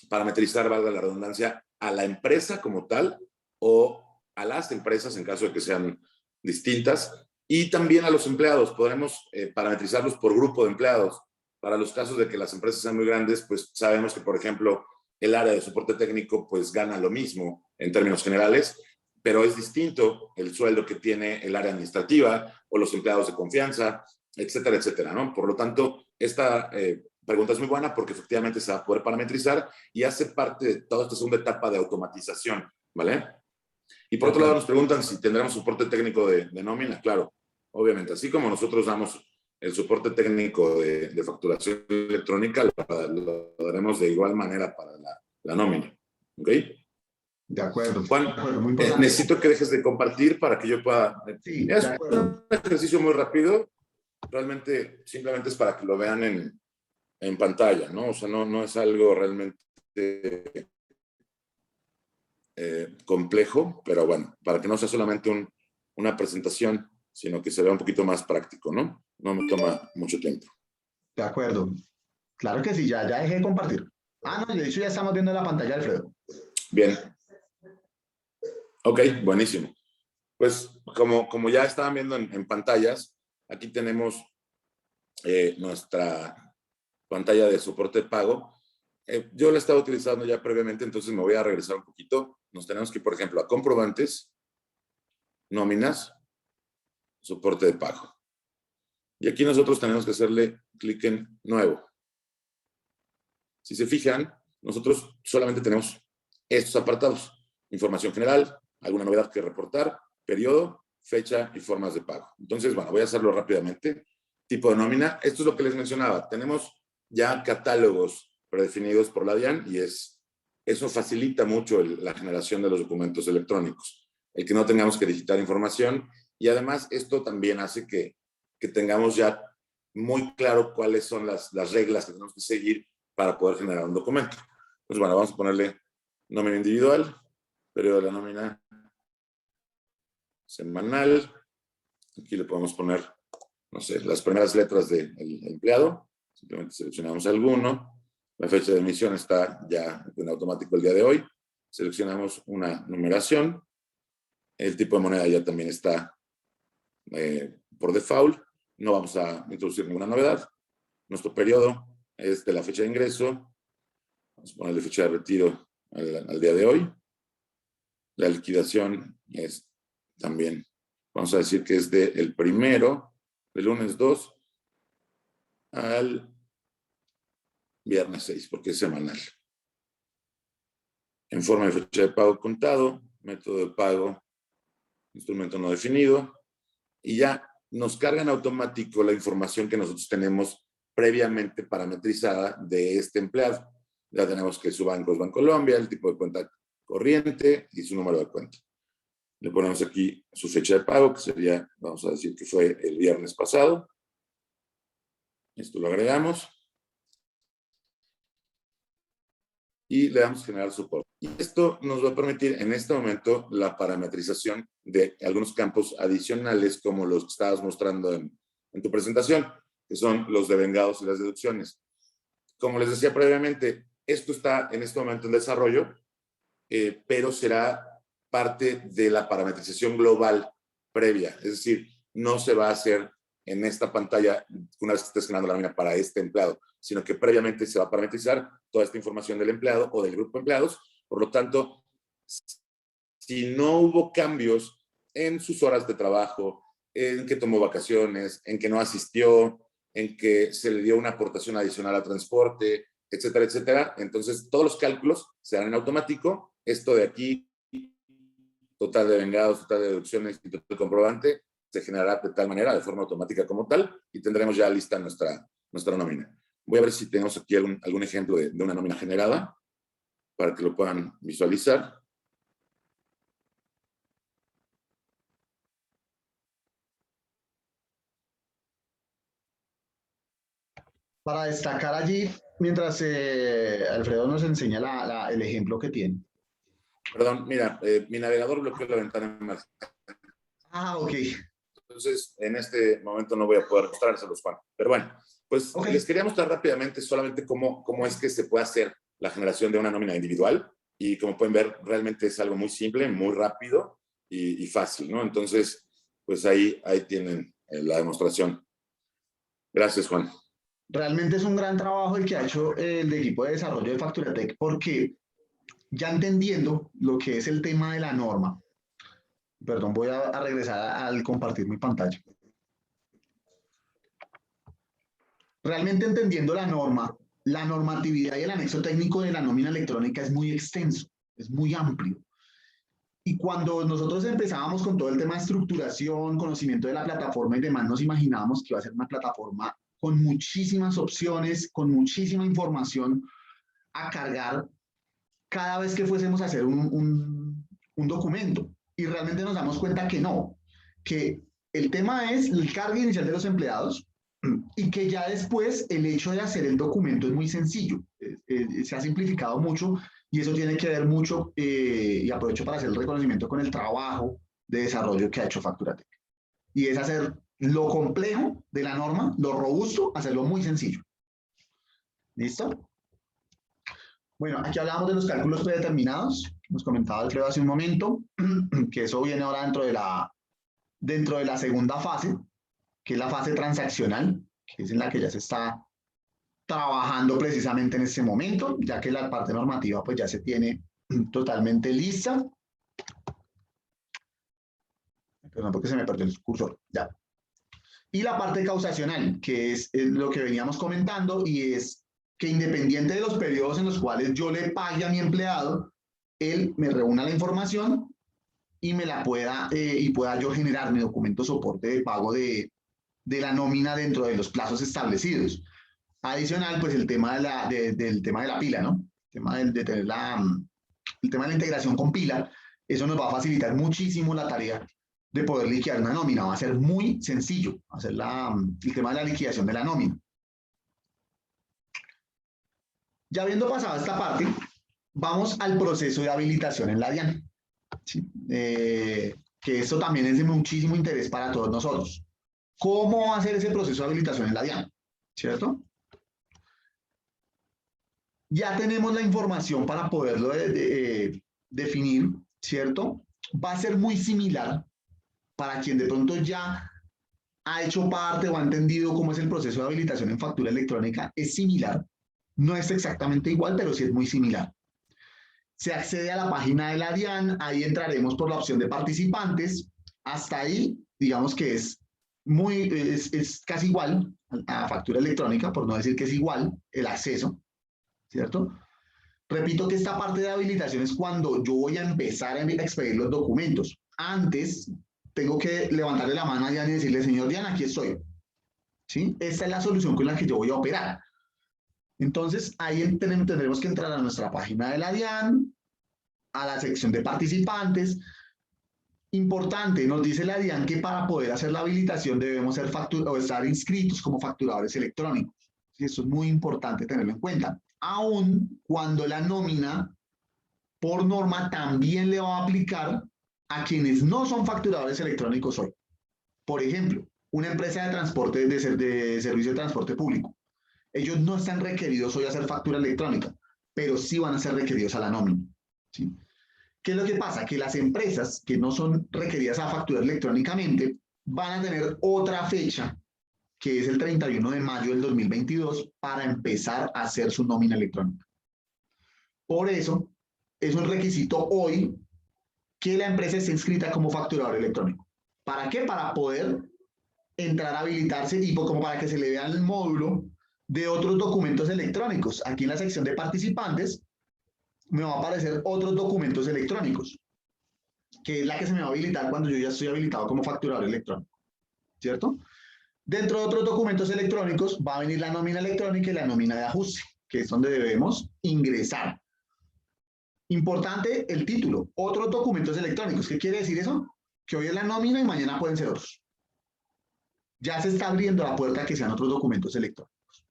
parametrizar, valga la redundancia, a la empresa como tal o a las empresas en caso de que sean distintas, y también a los empleados. Podremos parametrizarlos por grupo de empleados. Para los casos de que las empresas sean muy grandes, pues sabemos que, por ejemplo, el área de soporte técnico pues gana lo mismo en términos generales, pero es distinto el sueldo que tiene el área administrativa o los empleados de confianza, etcétera, etcétera, ¿no? Por lo tanto, esta pregunta es muy buena porque efectivamente se va a poder parametrizar y hace parte de toda esta segunda etapa de automatización, ¿vale? Y por otro lado nos preguntan si tendremos soporte técnico de nómina. Claro, obviamente, así como nosotros damos el soporte técnico de facturación electrónica, lo daremos de igual manera para la nómina. ¿Ok? De acuerdo. Juan, De acuerdo, muy importante. necesito que dejes de compartir para que yo pueda... Sí, Es de acuerdo. un ejercicio muy rápido. Realmente, simplemente es para que lo vean en pantalla, ¿no? O sea, no es algo realmente complejo, pero bueno, para que no sea solamente una presentación, sino que se vea un poquito más práctico, ¿no? No me toma mucho tiempo. De acuerdo. Claro que sí, ya dejé de compartir. Ah, no, de hecho ya estamos viendo la pantalla, Alfredo. Bien. Ok, buenísimo. Pues como ya estaban viendo en pantallas, aquí tenemos nuestra pantalla de soporte de pago. Yo la estaba utilizando ya previamente, entonces me voy a regresar un poquito. Nos tenemos que ir, por ejemplo, a comprobantes, nóminas, soporte de pago. Y aquí nosotros tenemos que hacerle clic en nuevo. Si se fijan, nosotros solamente tenemos estos apartados. Información general, alguna novedad que reportar, periodo, fecha y formas de pago. Entonces, bueno, voy a hacerlo rápidamente. Tipo de nómina. Esto es lo que les mencionaba. Tenemos ya catálogos predefinidos por la DIAN y eso facilita mucho la generación de los documentos electrónicos. El que no tengamos que digitar información, y además esto también hace que tengamos ya muy claro cuáles son las reglas que tenemos que seguir para poder generar un documento. Pues bueno, vamos a ponerle nómina individual, periodo de la nómina semanal. Aquí le podemos poner, no sé, las primeras letras del empleado. Simplemente seleccionamos alguno. La fecha de emisión está ya en automático el día de hoy. Seleccionamos una numeración. El tipo de moneda ya también está por default. No vamos a introducir ninguna novedad. Nuestro periodo es de la fecha de ingreso. Vamos a ponerle fecha de retiro al día de hoy. La liquidación es también, vamos a decir que es del primero, del lunes 2 al viernes 6, porque es semanal. En forma de fecha de pago contado, método de pago, instrumento no definido, y ya nos carga en automático la información que nosotros tenemos previamente parametrizada de este empleado. Ya tenemos que su banco es Bancolombia, el tipo de cuenta corriente y su número de cuenta. Le ponemos aquí su fecha de pago, que sería, vamos a decir que fue el viernes pasado. Esto lo agregamos. Y le damos generar soporte. Y esto nos va a permitir en este momento la parametrización de algunos campos adicionales como los que estabas mostrando en tu presentación, que son los devengados y las deducciones. Como les decía previamente, esto está en este momento en desarrollo, pero será parte de la parametrización global previa. Es decir, no se va a hacer en esta pantalla una vez que estés generando la nómina para este empleado, sino que previamente se va a parametrizar toda esta información del empleado o del grupo de empleados. Por lo tanto, si no hubo cambios en sus horas de trabajo, en que tomó vacaciones, en que no asistió, en que se le dio una aportación adicional a transporte, etcétera, etcétera, entonces todos los cálculos se dan en automático. Esto de aquí, total de vengados, total de deducciones y total comprobante, se generará de tal manera, de forma automática como tal, y tendremos ya lista nuestra nómina. Voy a ver si tenemos aquí algún ejemplo de una nómina generada para que lo puedan visualizar. Para destacar allí, mientras Alfredo nos enseña el ejemplo que tiene. Perdón, mira, mi navegador bloqueó la ventana más. Ah, ok. Entonces, en este momento no voy a poder mostrárselos, Juan. Pero bueno, pues Okay. les quería mostrar rápidamente solamente cómo es que se puede hacer la generación de una nómina individual. Y como pueden ver, realmente es algo muy simple, muy rápido y fácil, ¿no? Entonces, pues ahí tienen la demostración. Gracias, Juan. Realmente es un gran trabajo el que ha hecho el equipo de desarrollo de Facturatec, porque ya entendiendo lo que es el tema de la norma, perdón, voy a regresar al compartir mi pantalla. Realmente entendiendo la norma, la normatividad y el anexo técnico de la nómina electrónica es muy extenso, es muy amplio. Y cuando nosotros empezábamos con todo el tema de estructuración, conocimiento de la plataforma y demás, nos imaginábamos que iba a ser una plataforma con muchísimas opciones, con muchísima información a cargar cada vez que fuésemos a hacer un documento. Y realmente nos damos cuenta que no, que el tema es el cargo inicial de los empleados y que ya después el hecho de hacer el documento es muy sencillo. Se ha simplificado mucho y eso tiene que ver mucho, y aprovecho para hacer el reconocimiento con el trabajo de desarrollo que ha hecho Facturatec. Y es hacer lo complejo de la norma, lo robusto, hacerlo muy sencillo. ¿Listo? Bueno, aquí hablamos de los cálculos predeterminados. Nos comentaba Alfredo hace un momento, que eso viene ahora dentro de la segunda fase, que es la fase transaccional, que es en la que ya se está trabajando precisamente en este momento, ya que la parte normativa pues ya se tiene totalmente lista. Perdón, porque se me perdió el cursor. Ya. Y la parte causacional, que es lo que veníamos comentando, y es que independiente de los periodos en los cuales yo le pague a mi empleado, él me reúna la información y me la pueda yo generar mi documento soporte de pago de la nómina dentro de los plazos establecidos. Adicional, pues el tema del tema de la pila, ¿no? El tema de tener el tema de la integración con pila, eso nos va a facilitar muchísimo la tarea de poder liquidar una nómina. Va a ser muy sencillo hacer el tema de la liquidación de la nómina. Ya habiendo pasado esta parte, vamos al proceso de habilitación en la DIAN, ¿sí? Que esto también es de muchísimo interés para todos nosotros. ¿Cómo va a ser ese proceso de habilitación en la DIAN? ¿Cierto? Ya tenemos la información para poderlo definir, ¿cierto? Va a ser muy similar para quien de pronto ya ha hecho parte o ha entendido cómo es el proceso de habilitación en factura electrónica. Es similar, no es exactamente igual, pero sí es muy similar. Se accede a la página de la DIAN, ahí entraremos por la opción de participantes. Hasta ahí, digamos que es casi igual a factura electrónica, por no decir que es igual el acceso, ¿cierto? Repito que esta parte de habilitación es cuando yo voy a empezar a expedir los documentos. Antes, tengo que levantarle la mano a Diana y decirle, señor Diana, aquí estoy. ¿Sí? Esta es la solución con la que yo voy a operar. Entonces, ahí tendremos que entrar a nuestra página de la DIAN, a la sección de participantes. Importante, nos dice la DIAN que para poder hacer la habilitación debemos ser o estar inscritos como facturadores electrónicos. ¿Sí? Eso es muy importante tenerlo en cuenta. Aún cuando la nómina, por norma, también le va a aplicar a quienes no son facturadores electrónicos hoy. Por ejemplo, una empresa de transporte, de servicio de transporte público. Ellos no están requeridos hoy a hacer factura electrónica, pero sí van a ser requeridos a la nómina. ¿Sí? ¿Qué es lo que pasa? Que las empresas que no son requeridas a facturar electrónicamente van a tener otra fecha, que es el 31 de mayo del 2022, para empezar a hacer su nómina electrónica. Por eso, es un requisito hoy que la empresa esté inscrita como facturador electrónico. ¿Para qué? Para poder entrar a habilitarse y como para que se le vea el módulo de otros documentos electrónicos. Aquí en la sección de participantes me va a aparecer otros documentos electrónicos, que es la que se me va a habilitar cuando yo ya estoy habilitado como facturador electrónico, ¿cierto? Dentro de otros documentos electrónicos va a venir la nómina electrónica y la nómina de ajuste, que es donde debemos ingresar. Importante el título, otros documentos electrónicos. ¿Qué quiere decir eso? Que hoy es la nómina y mañana pueden ser otros. Ya se está abriendo la puerta a que sean otros documentos electrónicos.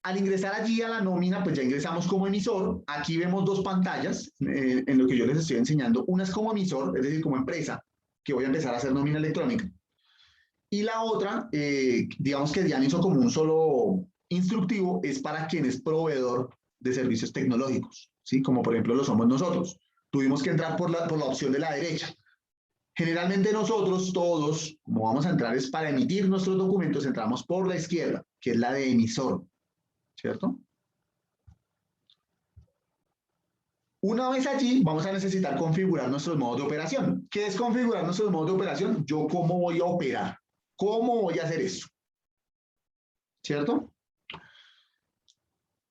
Al ingresar allí a la nómina, pues ya ingresamos como emisor. Aquí vemos dos pantallas en lo que yo les estoy enseñando. Una es como emisor, es decir, como empresa, que voy a empezar a hacer nómina electrónica. Y la otra, digamos que Diana hizo como un solo instructivo, es para quien es proveedor de servicios tecnológicos, ¿sí? Como por ejemplo lo somos nosotros. Tuvimos que entrar por la opción de la derecha. Generalmente nosotros todos, como vamos a entrar es para emitir nuestros documentos, entramos por la izquierda, que es la de emisor, ¿cierto? Una vez allí, vamos a necesitar configurar nuestros modos de operación. ¿Qué es configurar nuestros modos de operación? Yo cómo voy a operar, cómo voy a hacer eso, ¿cierto?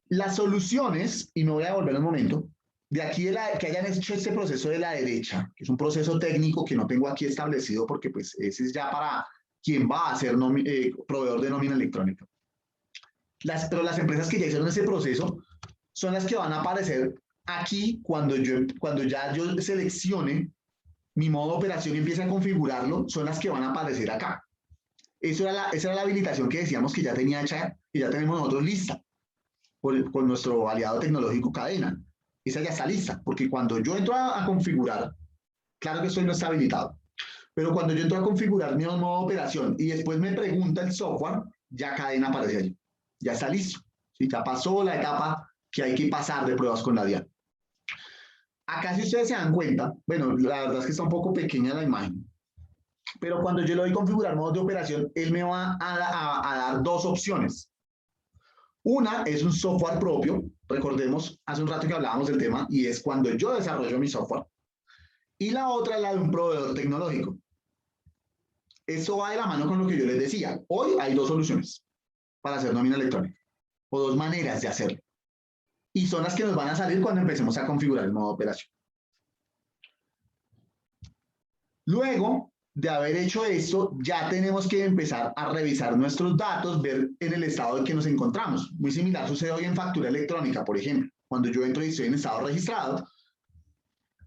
Las soluciones, y me voy a devolver un momento, de aquí que hayan hecho este proceso de la derecha, que es un proceso técnico que no tengo aquí establecido porque pues ese es ya para quien va a ser proveedor de nómina electrónica. Pero las empresas que ya hicieron ese proceso son las que van a aparecer aquí cuando ya yo seleccione mi modo de operación y empiece a configurarlo, son las que van a aparecer acá. Esa era la habilitación que decíamos que ya tenía hecha, que ya tenemos nosotros lista con nuestro aliado tecnológico Cadena. Esa ya está lista, porque cuando yo entro a configurar, claro que esto no está habilitado, pero cuando yo entro a configurar mi modo de operación y después me pregunta el software, ya Cadena aparece allí. Ya está listo. ¿Sí? Ya pasó la etapa que hay que pasar de pruebas con la DIAN. Acá, si ustedes se dan cuenta, bueno, la verdad es que está un poco pequeña la imagen, pero cuando yo le doy configurar modos de operación, él me va a dar dos opciones. Una es un software propio, recordemos, hace un rato que hablábamos del tema, y es cuando yo desarrollo mi software. Y la otra es la de un proveedor tecnológico. Esto va de la mano con lo que yo les decía. Hoy hay dos soluciones para hacer nómina electrónica, o dos maneras de hacerlo. Y son las que nos van a salir cuando empecemos a configurar el modo de operación. Luego de haber hecho esto, ya tenemos que empezar a revisar nuestros datos, ver en el estado en que nos encontramos. Muy similar sucede hoy en factura electrónica, por ejemplo. Cuando yo entro y estoy en estado registrado,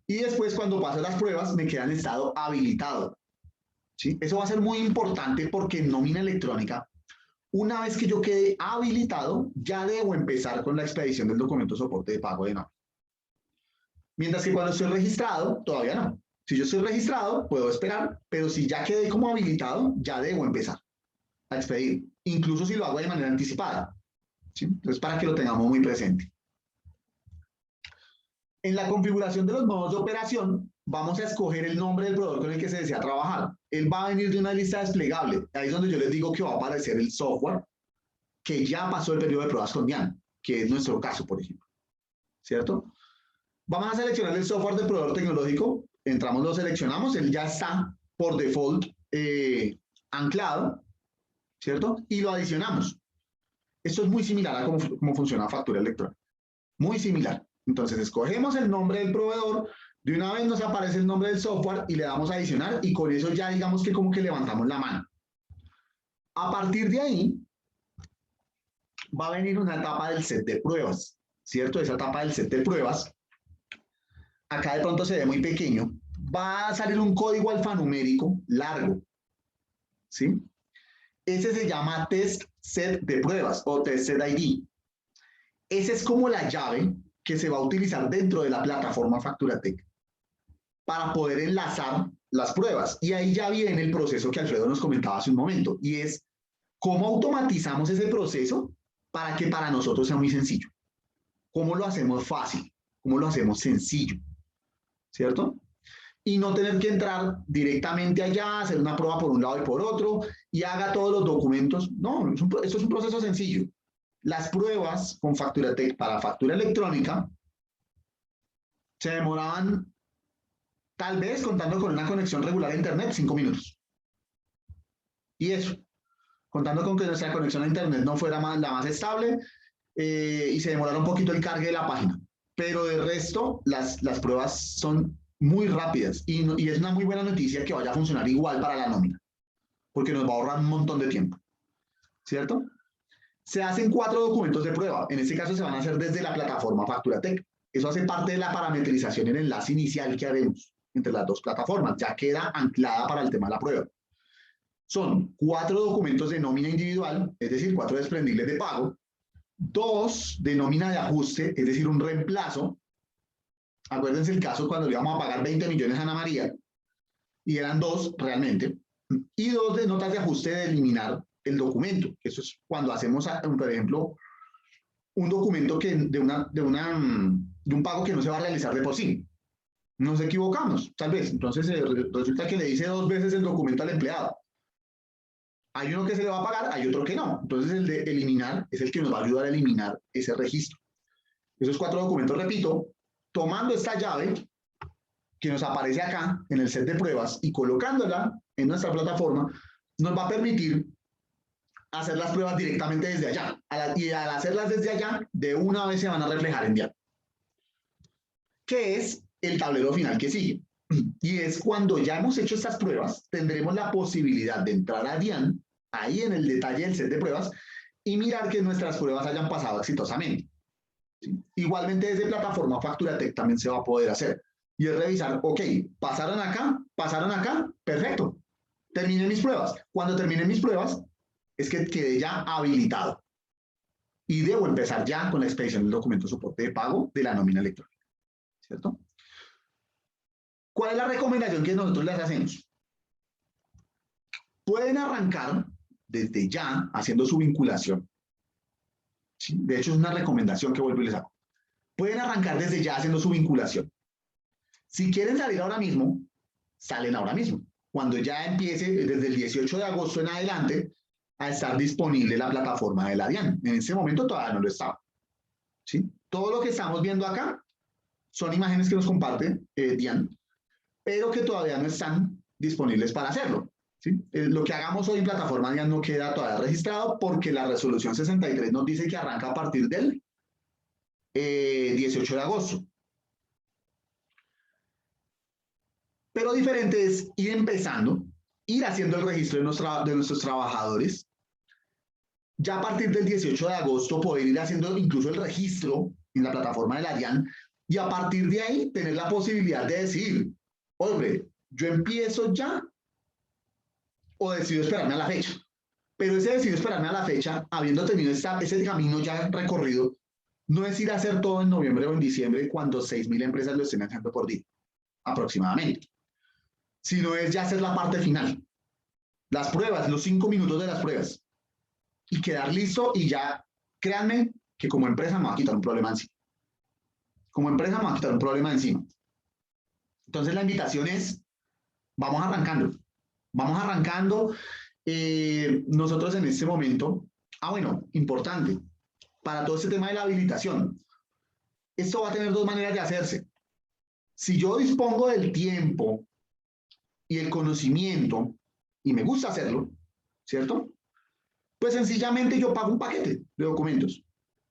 y después cuando paso las pruebas me queda en estado habilitado. ¿Sí? Eso va a ser muy importante porque en nómina electrónica, Una vez que yo quede habilitado, ya debo empezar con la expedición del documento de soporte de pago de nómina. Mientras que cuando estoy registrado, todavía no. Si yo estoy registrado, puedo esperar, pero si ya quedé como habilitado, ya debo empezar a expedir, incluso si lo hago de manera anticipada. ¿Sí? Entonces, para que lo tengamos muy presente. En la configuración de los modos de operación, vamos a escoger el nombre del proveedor con el que se desea trabajar. Él va a venir de una lista desplegable. Ahí es donde yo les digo que va a aparecer el software que ya pasó el periodo de pruebas con DIAN, que es nuestro caso, por ejemplo. ¿Cierto? Vamos a seleccionar el software del proveedor tecnológico. Entramos, lo seleccionamos. Él ya está por default anclado, ¿cierto? Y lo adicionamos. Esto es muy similar a cómo funciona la factura electrónica. Muy similar. Entonces, escogemos el nombre del proveedor, de una vez nos aparece el nombre del software y le damos a adicionar y con eso ya digamos que como que levantamos la mano. A partir de ahí, va a venir una etapa del set de pruebas, ¿cierto? Esa etapa del set de pruebas, acá de pronto se ve muy pequeño, va a salir un código alfanumérico largo, ¿sí? Ese se llama test set de pruebas o test set ID. Esa es como la llave que se va a utilizar dentro de la plataforma FacturaTech para poder enlazar las pruebas. Y ahí ya viene el proceso que Alfredo nos comentaba hace un momento, y es cómo automatizamos ese proceso para que para nosotros sea muy sencillo. ¿Cómo lo hacemos fácil? ¿Cómo lo hacemos sencillo? ¿Cierto? Y no tener que entrar directamente allá, hacer una prueba por un lado y por otro, y haga todos los documentos. No, esto es un proceso sencillo. Las pruebas con FacturaTech para factura electrónica se demoraban, tal vez contando con una conexión regular a Internet, 5 minutos. Y eso, contando con que nuestra conexión a Internet no fuera la más estable y se demorara un poquito el cargue de la página. Pero de resto, las pruebas son muy rápidas y es una muy buena noticia que vaya a funcionar igual para la nómina, porque nos va a ahorrar un montón de tiempo, ¿cierto? Se hacen 4 documentos de prueba. En este caso se van a hacer desde la plataforma FacturaTech. Eso hace parte de la parametrización en el enlace inicial que haremos entre las dos plataformas. Ya queda anclada para el tema de la prueba. Son 4 documentos de nómina individual, es decir, 4 desprendibles de pago, 2 de nómina de ajuste, es decir, un reemplazo. Acuérdense el caso cuando le íbamos a pagar 20 millones a Ana María, y eran 2 realmente, y 2 de notas de ajuste de eliminar el documento. Eso es cuando hacemos, por ejemplo, un documento que de un pago que no se va a realizar de por sí. Nos equivocamos, tal vez. Entonces resulta que le dice 2 veces el documento al empleado. Hay uno que se le va a pagar, hay otro que no. Entonces el de eliminar es el que nos va a ayudar a eliminar ese registro. Esos 4 documentos, repito, tomando esta llave que nos aparece acá en el set de pruebas y colocándola en nuestra plataforma, nos va a permitir hacer las pruebas directamente desde allá. Y al hacerlas desde allá, de una vez se van a reflejar en DIAN. ¿Qué es el tablero final que sigue? Y es cuando ya hemos hecho estas pruebas, tendremos la posibilidad de entrar a DIAN, ahí en el detalle del set de pruebas, y mirar que nuestras pruebas hayan pasado exitosamente. ¿Sí? Igualmente desde plataforma FacturaTech también se va a poder hacer. Y es revisar, ok, pasaron acá, perfecto. Terminé mis pruebas. Cuando termine mis pruebas, es que quedé ya habilitado. Y debo empezar ya con la expedición del documento de soporte de pago de la nómina electrónica. ¿Cierto? ¿Cuál es la recomendación que nosotros les hacemos? Pueden arrancar desde ya haciendo su vinculación. ¿Sí? De hecho, es una recomendación que vuelvo y les hago. Pueden arrancar desde ya haciendo su vinculación. Si quieren salir ahora mismo, salen ahora mismo. Cuando ya empiece, desde el 18 de agosto en adelante, a estar disponible la plataforma de la DIAN. En ese momento todavía no lo estaba. ¿Sí? Todo lo que estamos viendo acá son imágenes que nos comparte DIAN, pero que todavía no están disponibles para hacerlo. ¿Sí? Lo que hagamos hoy en plataforma DIAN no queda todavía registrado porque la resolución 63 nos dice que arranca a partir del 18 de agosto. Pero diferente es ir empezando, ir haciendo el registro de nuestros trabajadores. Ya a partir del 18 de agosto poder ir haciendo incluso el registro en la plataforma de la DIAN y a partir de ahí tener la posibilidad de decir, oye, yo empiezo ya o decido esperarme a la fecha. Pero ese decidió esperarme a la fecha, habiendo tenido ese camino ya recorrido, no es ir a hacer todo en noviembre o en diciembre cuando 6.000 empresas lo estén haciendo por día, aproximadamente, sino es ya hacer la parte final, las pruebas, los 5 minutos de las pruebas, y quedar listo y ya, créanme que como empresa me va a quitar un problema encima. Como empresa me va a quitar un problema encima. Entonces la invitación es, vamos arrancando. Vamos arrancando. Nosotros en este momento, bueno, importante, para todo este tema de la habilitación, esto va a tener dos maneras de hacerse. Si yo dispongo del tiempo y el conocimiento, y me gusta hacerlo, ¿cierto? Pues sencillamente yo pago un paquete de documentos.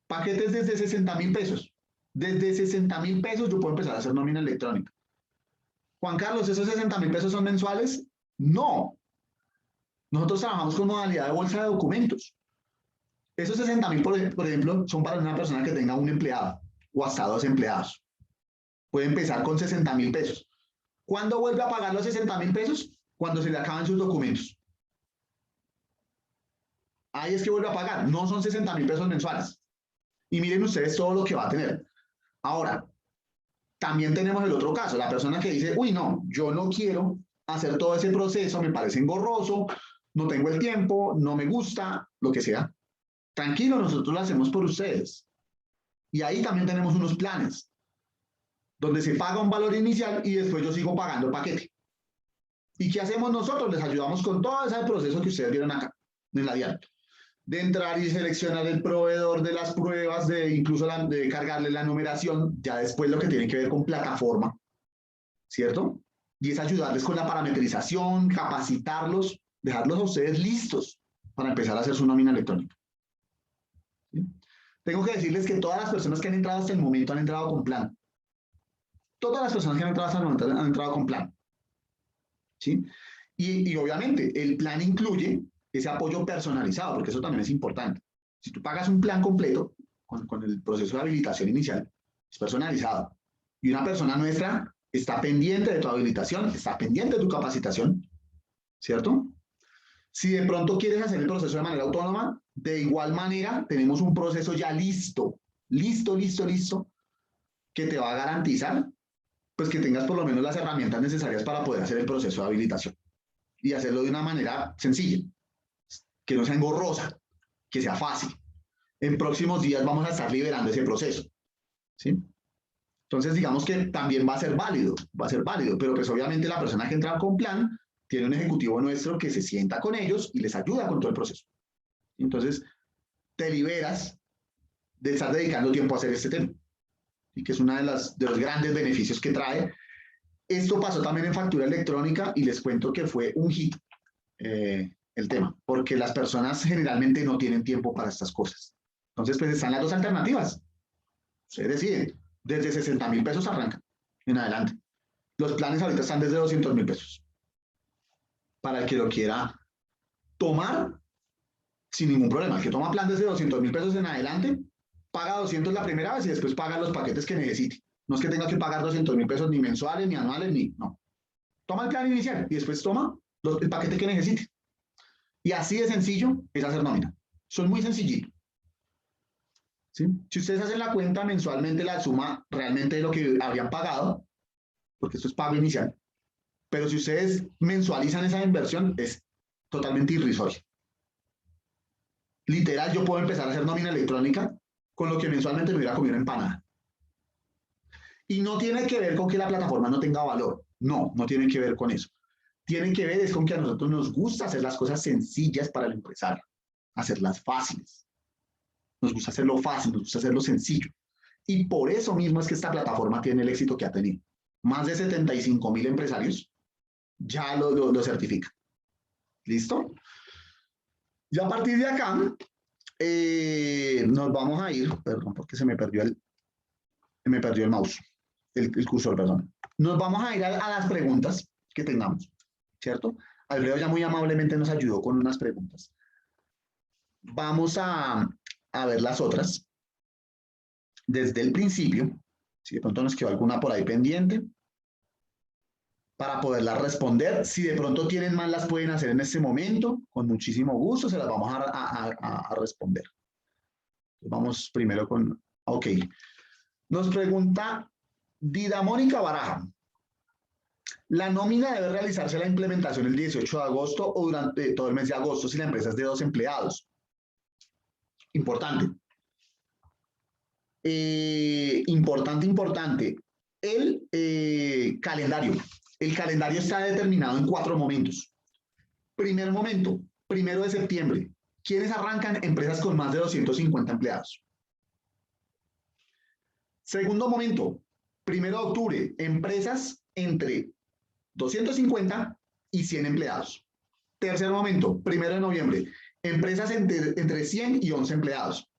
Paquetes desde 60.000 pesos. Desde 60.000 pesos yo puedo empezar a hacer nómina electrónica. Juan Carlos, ¿esos 60.000 pesos son mensuales? No. Nosotros trabajamos con modalidad de bolsa de documentos. Esos 60.000, por ejemplo, son para una persona que tenga un empleado o hasta 2 empleados. Puede empezar con 60.000 pesos. ¿Cuándo vuelve a pagar los 60.000 pesos? Cuando se le acaban sus documentos. Ahí es que vuelve a pagar. No son 60.000 pesos mensuales. Y miren ustedes todo lo que va a tener. Ahora, también tenemos el otro caso, la persona que dice, uy, no, yo no quiero hacer todo ese proceso, me parece engorroso, no tengo el tiempo, no me gusta, lo que sea. Tranquilo, nosotros lo hacemos por ustedes. Y ahí también tenemos unos planes, donde se paga un valor inicial y después yo sigo pagando el paquete. ¿Y qué hacemos nosotros? Les ayudamos con todo ese proceso que ustedes vieron acá, en la diaria. De entrar y seleccionar el proveedor de las pruebas, de incluso de cargarle la numeración, ya después lo que tiene que ver con plataforma, ¿cierto? Y es ayudarles con la parametrización, capacitarlos, dejarlos a ustedes listos para empezar a hacer su nómina electrónica. ¿Sí? Tengo que decirles que todas las personas que han entrado hasta el momento han entrado con plan. Todas las personas que han entrado hasta el momento han entrado con plan. ¿Sí? Y obviamente el plan incluye ese apoyo personalizado, porque eso también es importante. Si tú pagas un plan completo con el proceso de habilitación inicial, es personalizado. Y una persona nuestra está pendiente de tu habilitación, está pendiente de tu capacitación, ¿cierto? Si de pronto quieres hacer el proceso de manera autónoma, de igual manera tenemos un proceso ya listo, que te va a garantizar pues que tengas por lo menos las herramientas necesarias para poder hacer el proceso de habilitación y hacerlo de una manera sencilla, que no sea engorrosa, que sea fácil. En próximos días vamos a estar liberando ese proceso, ¿sí? Entonces, digamos que también va a ser válido, pero pues obviamente la persona que entra con plan tiene un ejecutivo nuestro que se sienta con ellos y les ayuda con todo el proceso. Entonces, te liberas de estar dedicando tiempo a hacer este tema, y que es uno de los grandes beneficios que trae. Esto pasó también en factura electrónica y les cuento que fue un hit el tema, porque las personas generalmente no tienen tiempo para estas cosas. Entonces, pues están las dos alternativas. Ustedes deciden, desde 60.000 pesos arrancan en adelante. Los planes ahorita están desde 200.000 pesos. Para el que lo quiera tomar sin ningún problema. El que toma plan desde 200.000 pesos en adelante, paga 200 la primera vez y después paga los paquetes que necesite. No es que tenga que pagar 200.000 pesos ni mensuales, ni anuales, ni no. Toma el plan inicial y después toma el paquete que necesite. Y así de sencillo es hacer nómina. Son muy sencillitos. ¿Sí? Si ustedes hacen la cuenta mensualmente, la suma realmente de lo que habrían pagado, porque esto es pago inicial, pero si ustedes mensualizan esa inversión, es totalmente irrisoria. Literal, yo puedo empezar a hacer nómina electrónica con lo que mensualmente me hubiera comido una empanada. Y no tiene que ver con que la plataforma no tenga valor. No, no tiene que ver con eso. Tiene que ver es con que a nosotros nos gusta hacer las cosas sencillas para el empresario, hacerlas fáciles. Nos gusta hacerlo fácil, nos gusta hacerlo sencillo. Y por eso mismo es que esta plataforma tiene el éxito que ha tenido. Más de 75.000 empresarios ya lo certifican. ¿Listo? Y a partir de acá, nos vamos a ir, perdón, porque se me perdió el mouse, el cursor, perdón. Nos vamos a ir a las preguntas que tengamos, ¿cierto? Alfredo ya muy amablemente nos ayudó con unas preguntas. Vamos a ver las otras desde el principio. Si de pronto nos quedó alguna por ahí pendiente. para poderlas responder. Si de pronto tienen más, las pueden hacer en este momento. Con muchísimo gusto se las vamos a responder. Vamos primero con... Ok. Nos pregunta Dida Mónica Baraja. ¿La nómina debe realizarse la implementación el 18 de agosto o durante todo el mes de agosto si la empresa es de 2 empleados? Importante. Importante. El calendario. El calendario está determinado en 4 momentos. Primer momento, 1 de septiembre. ¿Quiénes arrancan? Empresas con más de 250 empleados. Segundo momento, 1 de octubre. Empresas entre 250 y 100 empleados. Tercer momento, 1 de noviembre. Empresas entre 100 y 11 empleados.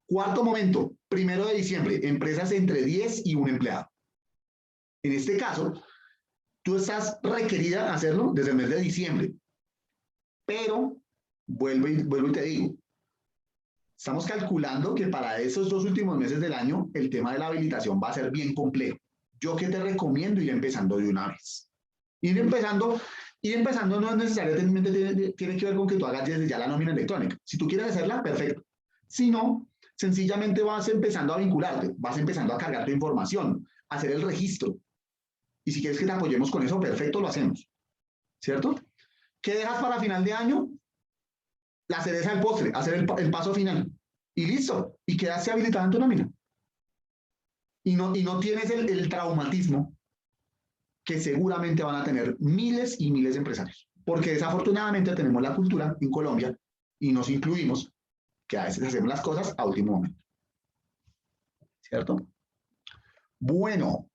Cuarto momento, 1 de diciembre. Empresas entre 10 y 1 empleado. En este caso, tú estás requerida a hacerlo desde el mes de diciembre. Pero, vuelvo y te digo, estamos calculando que para esos 2 últimos meses del año, el tema de la habilitación va a ser bien complejo. Yo que te recomiendo ir empezando de una vez. Ir empezando no es necesariamente tiene que ver con que tú hagas desde ya la nómina electrónica. Si tú quieres hacerla, perfecto. Si no, sencillamente vas empezando a vincularte, vas empezando a cargar tu información, a hacer el registro. Y si quieres que te apoyemos con eso, perfecto, lo hacemos. ¿Cierto? ¿Qué dejas para final de año? La cereza del postre, hacer el paso final. Y listo. Y quedaste habilitado en tu nómina. Y no tienes el traumatismo que seguramente van a tener miles y miles de empresarios. Porque desafortunadamente tenemos la cultura en Colombia, y nos incluimos, que a veces hacemos las cosas a último momento. ¿Cierto? Bueno.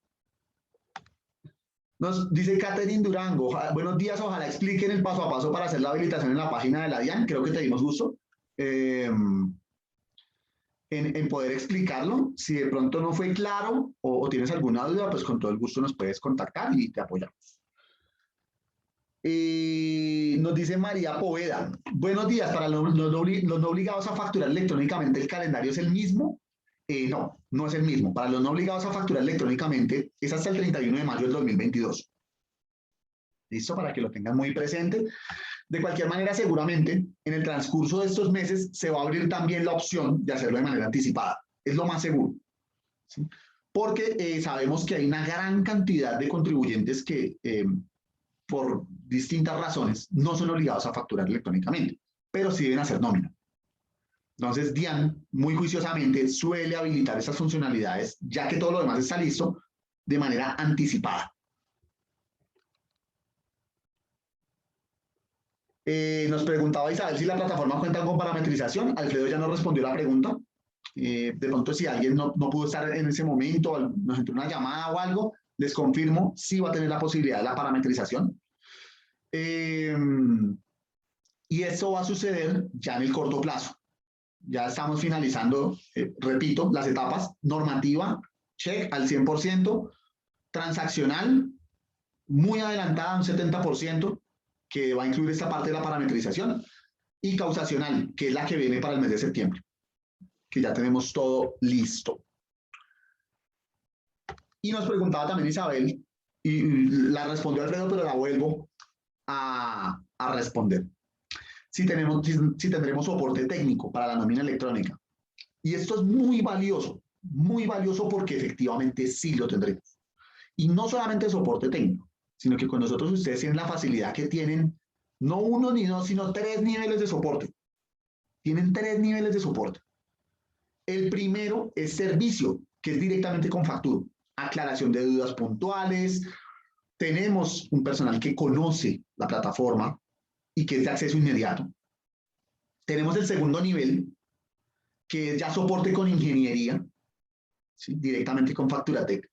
Nos dice Catherine Durango, buenos días, ojalá expliquen el paso a paso para hacer la habilitación en la página de la DIAN. Creo que te dimos gusto en poder explicarlo. Si de pronto no fue claro o tienes alguna duda, pues con todo el gusto nos puedes contactar y te apoyamos. Nos dice María Poveda, buenos días, para los no obligados a facturar electrónicamente, ¿el calendario es el mismo? No es el mismo. Para los no obligados a facturar electrónicamente es hasta el 31 de mayo del 2022. ¿Listo? Para que lo tengan muy presente. De cualquier manera, seguramente, en el transcurso de estos meses se va a abrir también la opción de hacerlo de manera anticipada. Es lo más seguro. ¿Sí? Porque sabemos que hay una gran cantidad de contribuyentes que, por distintas razones, no son obligados a facturar electrónicamente, pero sí deben hacer nómina. Entonces, DIAN, muy juiciosamente, suele habilitar esas funcionalidades, ya que todo lo demás está listo, de manera anticipada. Nos preguntaba Isabel si la plataforma cuenta con parametrización. Alfredo ya nos respondió la pregunta. De pronto, si alguien no pudo estar en ese momento, nos entró una llamada o algo, les confirmo, sí va a tener la posibilidad de la parametrización. Y esto va a suceder ya en el corto plazo. Ya estamos finalizando, repito, las etapas: normativa, check al 100%, transaccional, muy adelantada, un 70%, que va a incluir esta parte de la parametrización, y causacional, que es la que viene para el mes de septiembre, que ya tenemos todo listo. Y nos preguntaba también Isabel, y la respondió Alfredo, pero la vuelvo a responder. Si tendremos soporte técnico para la nómina electrónica. Y esto es muy valioso porque efectivamente sí lo tendremos. Y no solamente soporte técnico, sino que con nosotros ustedes tienen la facilidad que tienen, no 1 ni 2, sino 3 niveles de soporte. Tienen 3 niveles de soporte. El primero es servicio, que es directamente con factura, aclaración de dudas puntuales. Tenemos un personal que conoce la plataforma y que es de acceso inmediato. Tenemos el segundo nivel, que es ya soporte con ingeniería, ¿sí? Directamente con Facturatec.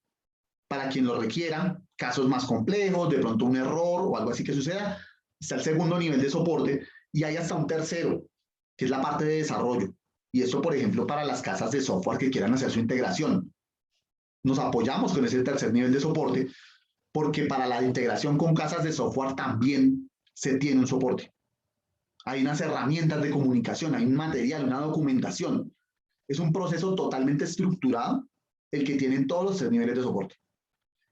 Para quien lo requiera, casos más complejos, de pronto un error o algo así que suceda, está el segundo nivel de soporte, y hay hasta un tercero, que es la parte de desarrollo. Y esto, por ejemplo, para las casas de software que quieran hacer su integración. Nos apoyamos con ese tercer nivel de soporte, porque para la integración con casas de software también se tiene un soporte. Hay unas herramientas de comunicación, hay un material, una documentación. Es un proceso totalmente estructurado el que tienen todos los 3 niveles de soporte.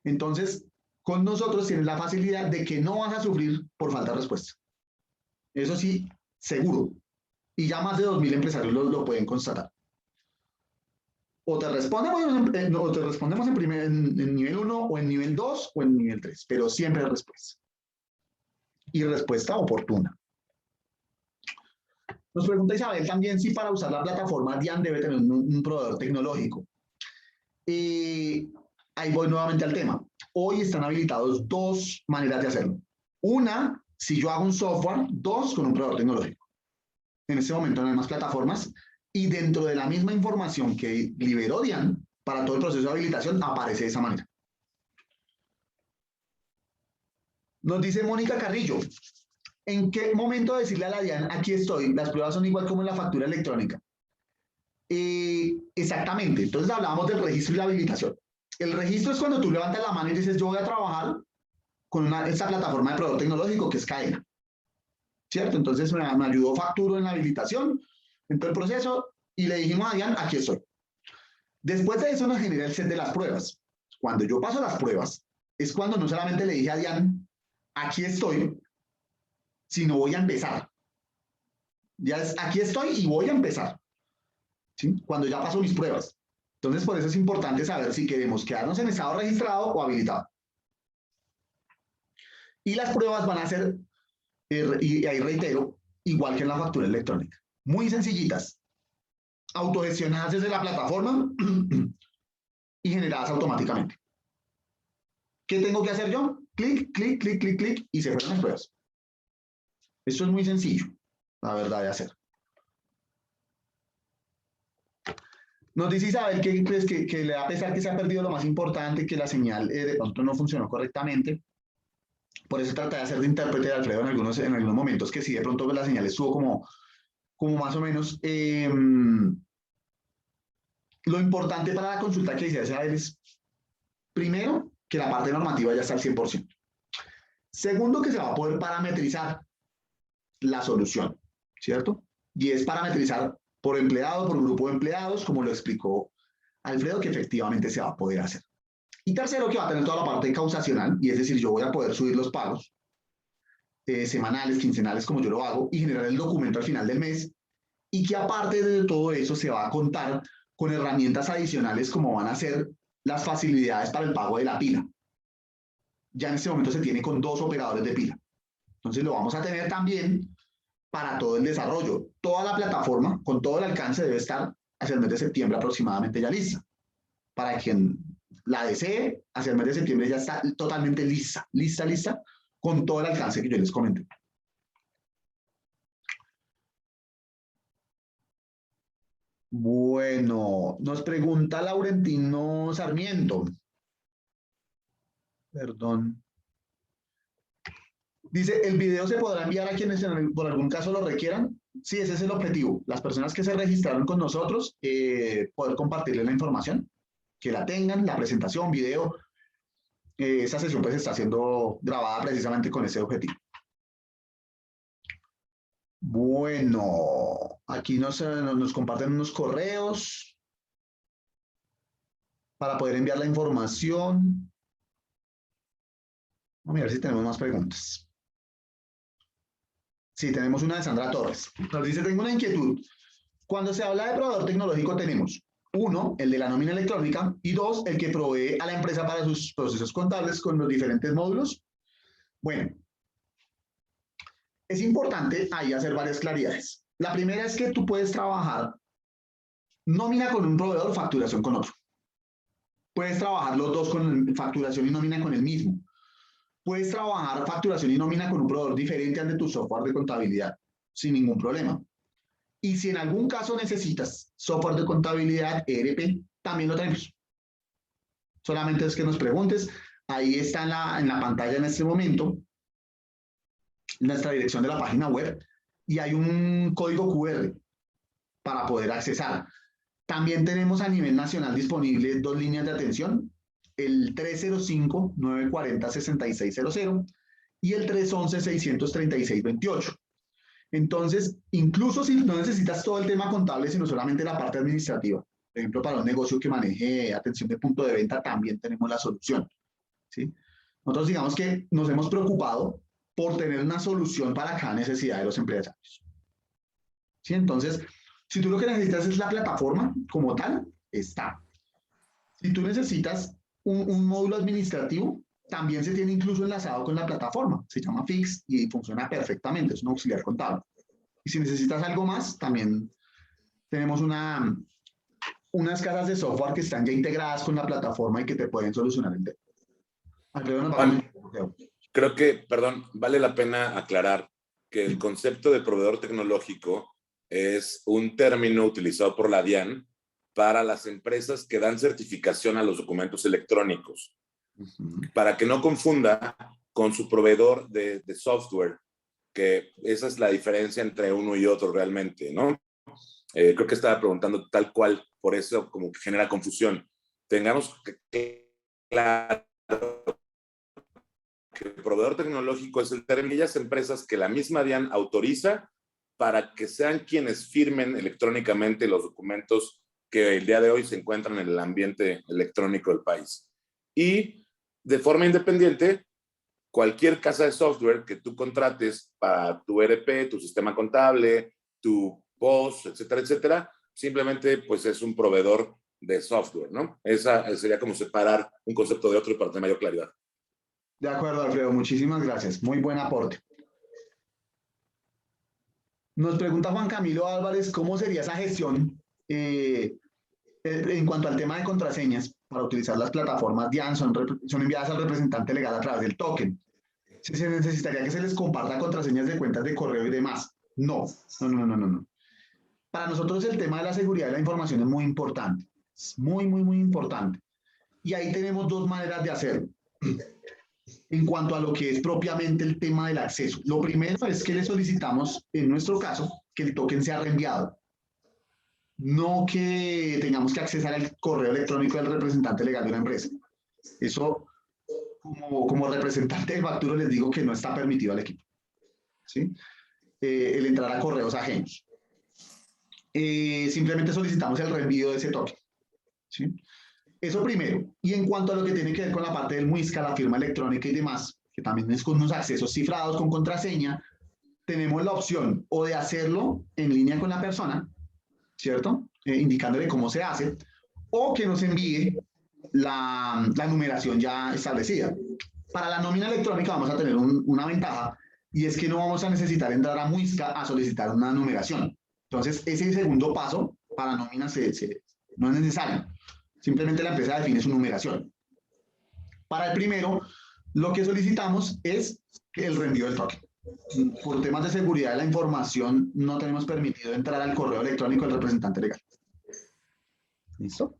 Entonces, con nosotros tienes la facilidad de que no vas a sufrir por falta de respuesta. Eso sí, seguro. Y ya más de 2.000 empresarios lo pueden constatar. O te respondemos en nivel 1, o en nivel 2, o en nivel 3, pero siempre hay respuesta. Y respuesta oportuna. Nos pregunta Isabel también si para usar la plataforma DIAN debe tener un proveedor tecnológico. Ahí voy nuevamente al tema. Hoy están habilitados dos maneras de hacerlo. Una, si yo hago un software. Dos, con un proveedor tecnológico. En este momento no hay más plataformas. Y dentro de la misma información que liberó DIAN para todo el proceso de habilitación, aparece de esa manera. Nos dice Mónica Carrillo, ¿en qué momento decirle a la DIAN, aquí estoy, las pruebas son igual como en la factura electrónica? Exactamente, entonces hablábamos del registro y la habilitación. El registro es cuando tú levantas la mano y dices, yo voy a trabajar con esta plataforma de proveedor tecnológico que es Cadena. ¿Cierto? Entonces me ayudó Facturo en la habilitación, en todo el proceso, y le dijimos a DIAN, aquí estoy. Después de eso nos genera el set de las pruebas. Cuando yo paso las pruebas, es cuando no solamente le dije a DIAN, aquí estoy, sino voy a empezar. Ya es, aquí estoy y voy a empezar. ¿Sí? Cuando ya paso mis pruebas. Entonces, por eso es importante saber si queremos quedarnos en estado registrado o habilitado. Y las pruebas van a ser, y ahí reitero, igual que en la factura electrónica. Muy sencillitas. Autogestionadas desde la plataforma y generadas automáticamente. ¿Qué tengo que hacer yo? Clic, clic, clic, clic, clic, y se fueron las pruebas. Esto es muy sencillo, la verdad, de hacer. Nos dice Isabel que le da pesar que se ha perdido lo más importante, que la señal de pronto no funcionó correctamente. Por eso traté de hacer de intérprete de Alfredo en algunos momentos, que sí, de pronto la señal estuvo como más o menos. Lo importante para la consulta que dice Isabel es, primero, que la parte normativa ya está al 100%. Segundo, que se va a poder parametrizar la solución, ¿cierto? Y es parametrizar por empleado, por grupo de empleados, como lo explicó Alfredo, que efectivamente se va a poder hacer. Y tercero, que va a tener toda la parte causacional, y es decir, yo voy a poder subir los pagos semanales, quincenales, como yo lo hago, y generar el documento al final del mes, y que aparte de todo eso se va a contar con herramientas adicionales como van a ser las facilidades para el pago de la pila. Ya en este momento se tiene con 2 operadores de pila. Entonces lo vamos a tener también para todo el desarrollo. Toda la plataforma, con todo el alcance, debe estar hacia el mes de septiembre aproximadamente ya lista. Para quien la desee, hacia el mes de septiembre ya está totalmente lista, con todo el alcance que yo les comenté. Bueno, nos pregunta Laurentino Sarmiento. Perdón. Dice, ¿el video se podrá enviar a quienes por algún caso lo requieran? Sí, ese es el objetivo. Las personas que se registraron con nosotros, poder compartirles la información, que la tengan, la presentación, video. Esa sesión pues está siendo grabada precisamente con ese objetivo. Bueno, aquí nos comparten unos correos para poder enviar la información. Vamos a ver si tenemos más preguntas. Sí, tenemos una de Sandra Torres. Nos dice, tengo una inquietud. Cuando se habla de proveedor tecnológico tenemos, 1, el de la nómina electrónica, y 2, el que provee a la empresa para sus procesos contables con los diferentes módulos. Bueno, es importante ahí hacer varias claridades. La primera es que tú puedes trabajar nómina con un proveedor, facturación con otro. Puedes trabajar los dos con facturación y nómina con el mismo. Puedes trabajar facturación y nómina con un proveedor diferente al de tu software de contabilidad, sin ningún problema. Y si en algún caso necesitas software de contabilidad, ERP, también lo tenemos. Solamente es que nos preguntes. Ahí está en la pantalla en este momento nuestra dirección de la página web y hay un código QR para poder accesar. También tenemos a nivel nacional disponible 2 líneas de atención, el 305-940-6600 y el 311-636-28. Entonces, incluso si no necesitas todo el tema contable, sino solamente la parte administrativa, por ejemplo, para un negocio que maneje atención de punto de venta, también tenemos la solución, ¿sí? Nosotros digamos que nos hemos preocupado por tener una solución para cada necesidad de los empresarios. ¿Sí? Entonces, si tú lo que necesitas es la plataforma como tal, está. Si tú necesitas un módulo administrativo, también se tiene incluso enlazado con la plataforma. Se llama Fix y funciona perfectamente, es un auxiliar contable. Y si necesitas algo más, también tenemos unas casas de software que están ya integradas con la plataforma y que te pueden solucionar el tema. Alfredo nos va a Juan, comentar. creo que, perdón, vale la pena aclarar que el concepto de proveedor tecnológico es un término utilizado por la DIAN para las empresas que dan certificación a los documentos electrónicos, para que no confunda con su proveedor de software, que esa es la diferencia entre uno y otro realmente, ¿no? Creo que estaba preguntando tal cual, por eso como que genera confusión. Tengamos claro que el proveedor tecnológico es el término de aquellas empresas que la misma DIAN autoriza para que sean quienes firmen electrónicamente los documentos que el día de hoy se encuentran en el ambiente electrónico del país. Y de forma independiente, cualquier casa de software que tú contrates para tu ERP, tu sistema contable, tu POS, etcétera, etcétera, simplemente pues es un proveedor de software, ¿no? Esa sería como separar un concepto de otro y para tener mayor claridad. De acuerdo, Alfredo, muchísimas gracias. Muy buen aporte. Nos pregunta Juan Camilo Álvarez cómo sería esa gestión en cuanto al tema de contraseñas para utilizar las plataformas DIAN, son enviadas al representante legal a través del token. Si se necesitaría que se les comparta contraseñas de cuentas de correo y demás. No, no, no, no, no, no. Para nosotros el tema de la seguridad de la información es muy importante. Es muy, muy, muy importante. Y ahí tenemos dos maneras de hacerlo. En cuanto a lo que es propiamente el tema del acceso. Lo primero es que le solicitamos, en nuestro caso, que el token sea reenviado. No que tengamos que accesar al correo electrónico del representante legal de una empresa. Eso, como representante de facturo, les digo que no está permitido al equipo. ¿Sí? El entrar a correos ajenos. Simplemente solicitamos el reenvío de ese token. ¿Sí? Eso primero. Y en cuanto a lo que tiene que ver con la parte del MUISCA, la firma electrónica y demás, que también es con unos accesos cifrados con contraseña, tenemos la opción o de hacerlo en línea con la persona, ¿cierto? Indicándole cómo se hace, o que nos envíe la numeración ya establecida. Para la nómina electrónica vamos a tener una ventaja, y es que no vamos a necesitar entrar a MUISCA a solicitar una numeración. Entonces, ese segundo paso para nómina no es necesario. Simplemente la empresa define su numeración. Para el primero, lo que solicitamos es el reenvío del token. Por temas de seguridad de la información, no tenemos permitido entrar al correo electrónico del representante legal. ¿Listo?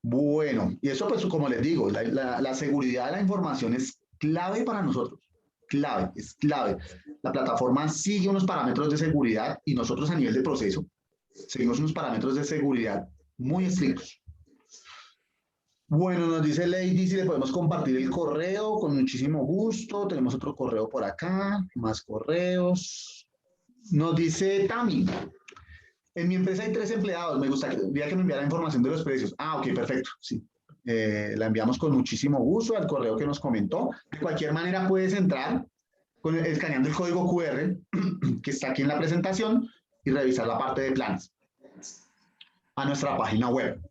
Bueno, y eso pues como les digo, la seguridad de la información es clave para nosotros. Clave, es clave. La plataforma sigue unos parámetros de seguridad y nosotros a nivel de proceso seguimos unos parámetros de seguridad muy estrictos. Bueno, nos dice Lady si le podemos compartir el correo, con muchísimo gusto. Tenemos otro correo por acá, más correos. Nos dice Tami, en mi empresa hay 3 empleados, me gustaría que me enviara información de los precios. Ah, ok, perfecto, sí. La enviamos con muchísimo gusto al correo que nos comentó. De cualquier manera puedes entrar escaneando el código QR que está aquí en la presentación y revisar la parte de planes a nuestra página web.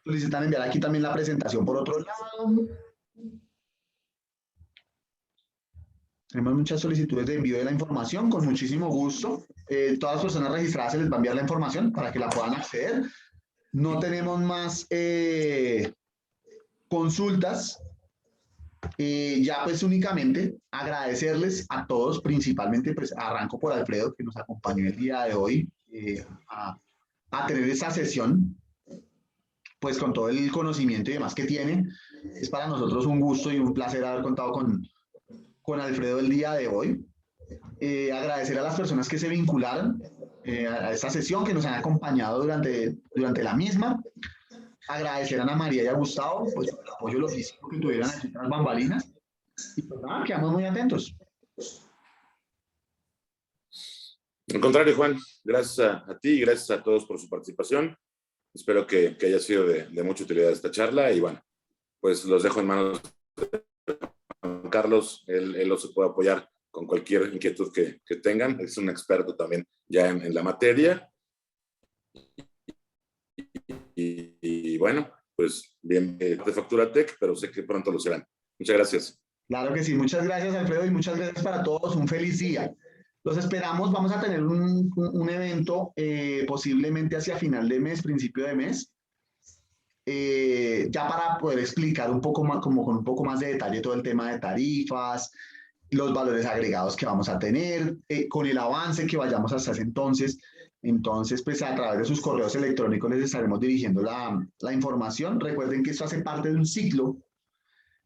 Solicitan enviar aquí también la presentación por otro lado. Tenemos muchas solicitudes de envío de la información, con muchísimo gusto. Todas las personas registradas se les va a enviar la información para que la puedan acceder. No tenemos más consultas. Ya pues únicamente agradecerles a todos, principalmente pues arranco por Alfredo que nos acompañó el día de hoy a tener esta sesión pues con todo el conocimiento y demás que tiene. Es para nosotros un gusto y un placer haber contado con Alfredo el día de hoy. Agradecer a las personas que se vincularon a esta sesión, que nos han acompañado durante la misma. Agradecer a Ana María y a Gustavo pues, por el apoyo logístico que tuvieron aquí en las bambalinas. Y pues nada, quedamos muy atentos. Al contrario, Juan, gracias a ti y gracias a todos por su participación. Espero que haya sido de mucha utilidad esta charla y bueno, pues los dejo en manos de Juan Carlos. Él los puede apoyar con cualquier inquietud que tengan. Es un experto también ya en la materia. Y bueno, pues bien de Factura Tech, pero sé que pronto lo serán. Muchas gracias. Claro que sí, muchas gracias Alfredo y muchas gracias para todos, un feliz día. Los esperamos, vamos a tener un evento posiblemente hacia final de mes, principio de mes, ya para poder explicar un poco más, como con un poco más de detalle todo el tema de tarifas, los valores agregados que vamos a tener, con el avance que vayamos hasta ese entonces. Entonces, pues a través de sus correos electrónicos les estaremos dirigiendo la información. Recuerden que esto hace parte de un ciclo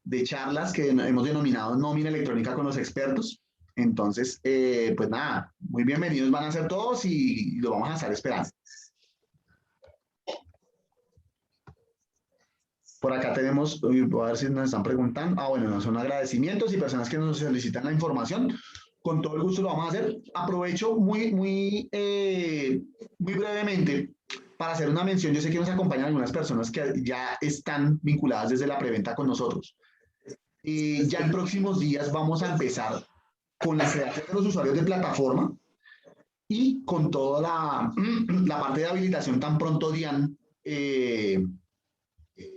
de charlas que hemos denominado Nómina Electrónica con los expertos. Entonces, pues nada, muy bienvenidos van a ser todos y lo vamos a estar esperando. Por acá tenemos, voy a ver si nos están preguntando. Ah, bueno, no, son agradecimientos y personas que nos solicitan la información. Con todo el gusto lo vamos a hacer. Aprovecho muy brevemente para hacer una mención. Yo sé que nos acompañan algunas personas que ya están vinculadas desde la preventa con nosotros. Ya en próximos días vamos a empezar con la creación de los usuarios de plataforma y con toda la parte de habilitación tan pronto Dian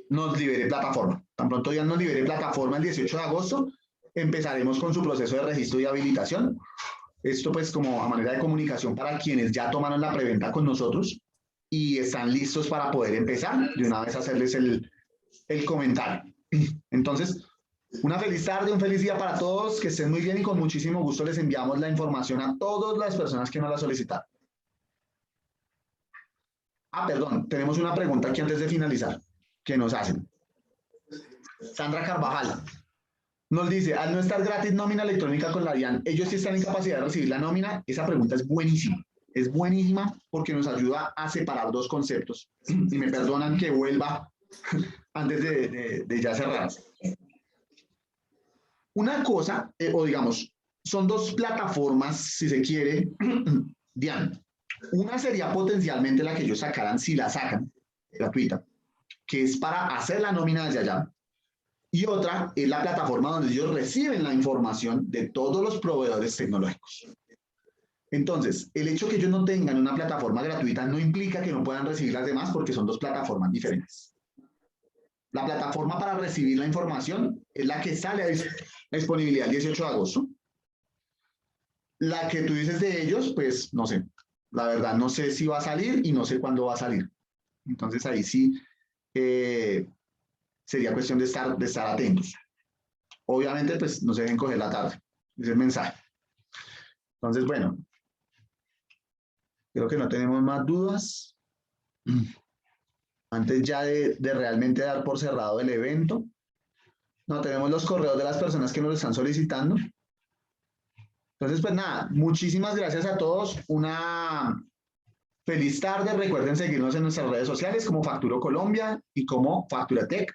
nos libere plataforma. Tan pronto Dian nos libere plataforma el 18 de agosto, empezaremos con su proceso de registro y habilitación. Esto pues como a manera de comunicación para quienes ya tomaron la preventa con nosotros y están listos para poder empezar, de una vez hacerles el comentario. Entonces, una feliz tarde, un feliz día para todos, que estén muy bien y con muchísimo gusto les enviamos la información a todas las personas que nos la solicitaron. Ah, perdón, tenemos una pregunta aquí antes de finalizar, que nos hacen. Sandra Carvajal nos dice, al no estar gratis nómina electrónica con la DIAN, ¿ellos sí están en capacidad de recibir la nómina? Esa pregunta es buenísima porque nos ayuda a separar dos conceptos. Y me perdonan que vuelva antes de ya cerrar. Una cosa, o digamos, son dos plataformas, si se quiere, DIAN. Una sería potencialmente la que ellos sacaran, si la sacan, gratuita, que es para hacer la nómina desde allá. Y otra es la plataforma donde ellos reciben la información de todos los proveedores tecnológicos. Entonces, el hecho que ellos no tengan una plataforma gratuita no implica que no puedan recibir las demás porque son dos plataformas diferentes. La plataforma para recibir la información es la que sale a disponibilidad el 18 de agosto. La que tú dices de ellos, pues no sé. La verdad, no sé si va a salir y no sé cuándo va a salir. Entonces, ahí sí sería cuestión de estar atentos. Obviamente, pues no se deben coger la tarde. Ese es el mensaje. Entonces, bueno. Creo que no tenemos más dudas. Antes ya de realmente dar por cerrado el evento. No, tenemos los correos de las personas que nos lo están solicitando. Entonces, pues nada, muchísimas gracias a todos. Una feliz tarde. Recuerden seguirnos en nuestras redes sociales como Facturo Colombia y como Factura Tech.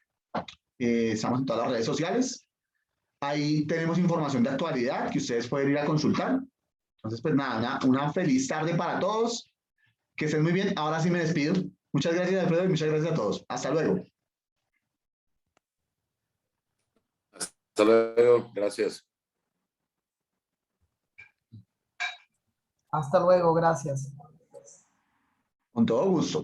Estamos en todas las redes sociales. Ahí tenemos información de actualidad que ustedes pueden ir a consultar. Entonces, pues nada, una feliz tarde para todos. Que estén muy bien. Ahora sí me despido. Muchas gracias, Alfredo, y muchas gracias a todos. Hasta luego. Hasta luego. Gracias. Hasta luego, gracias. Con todo gusto.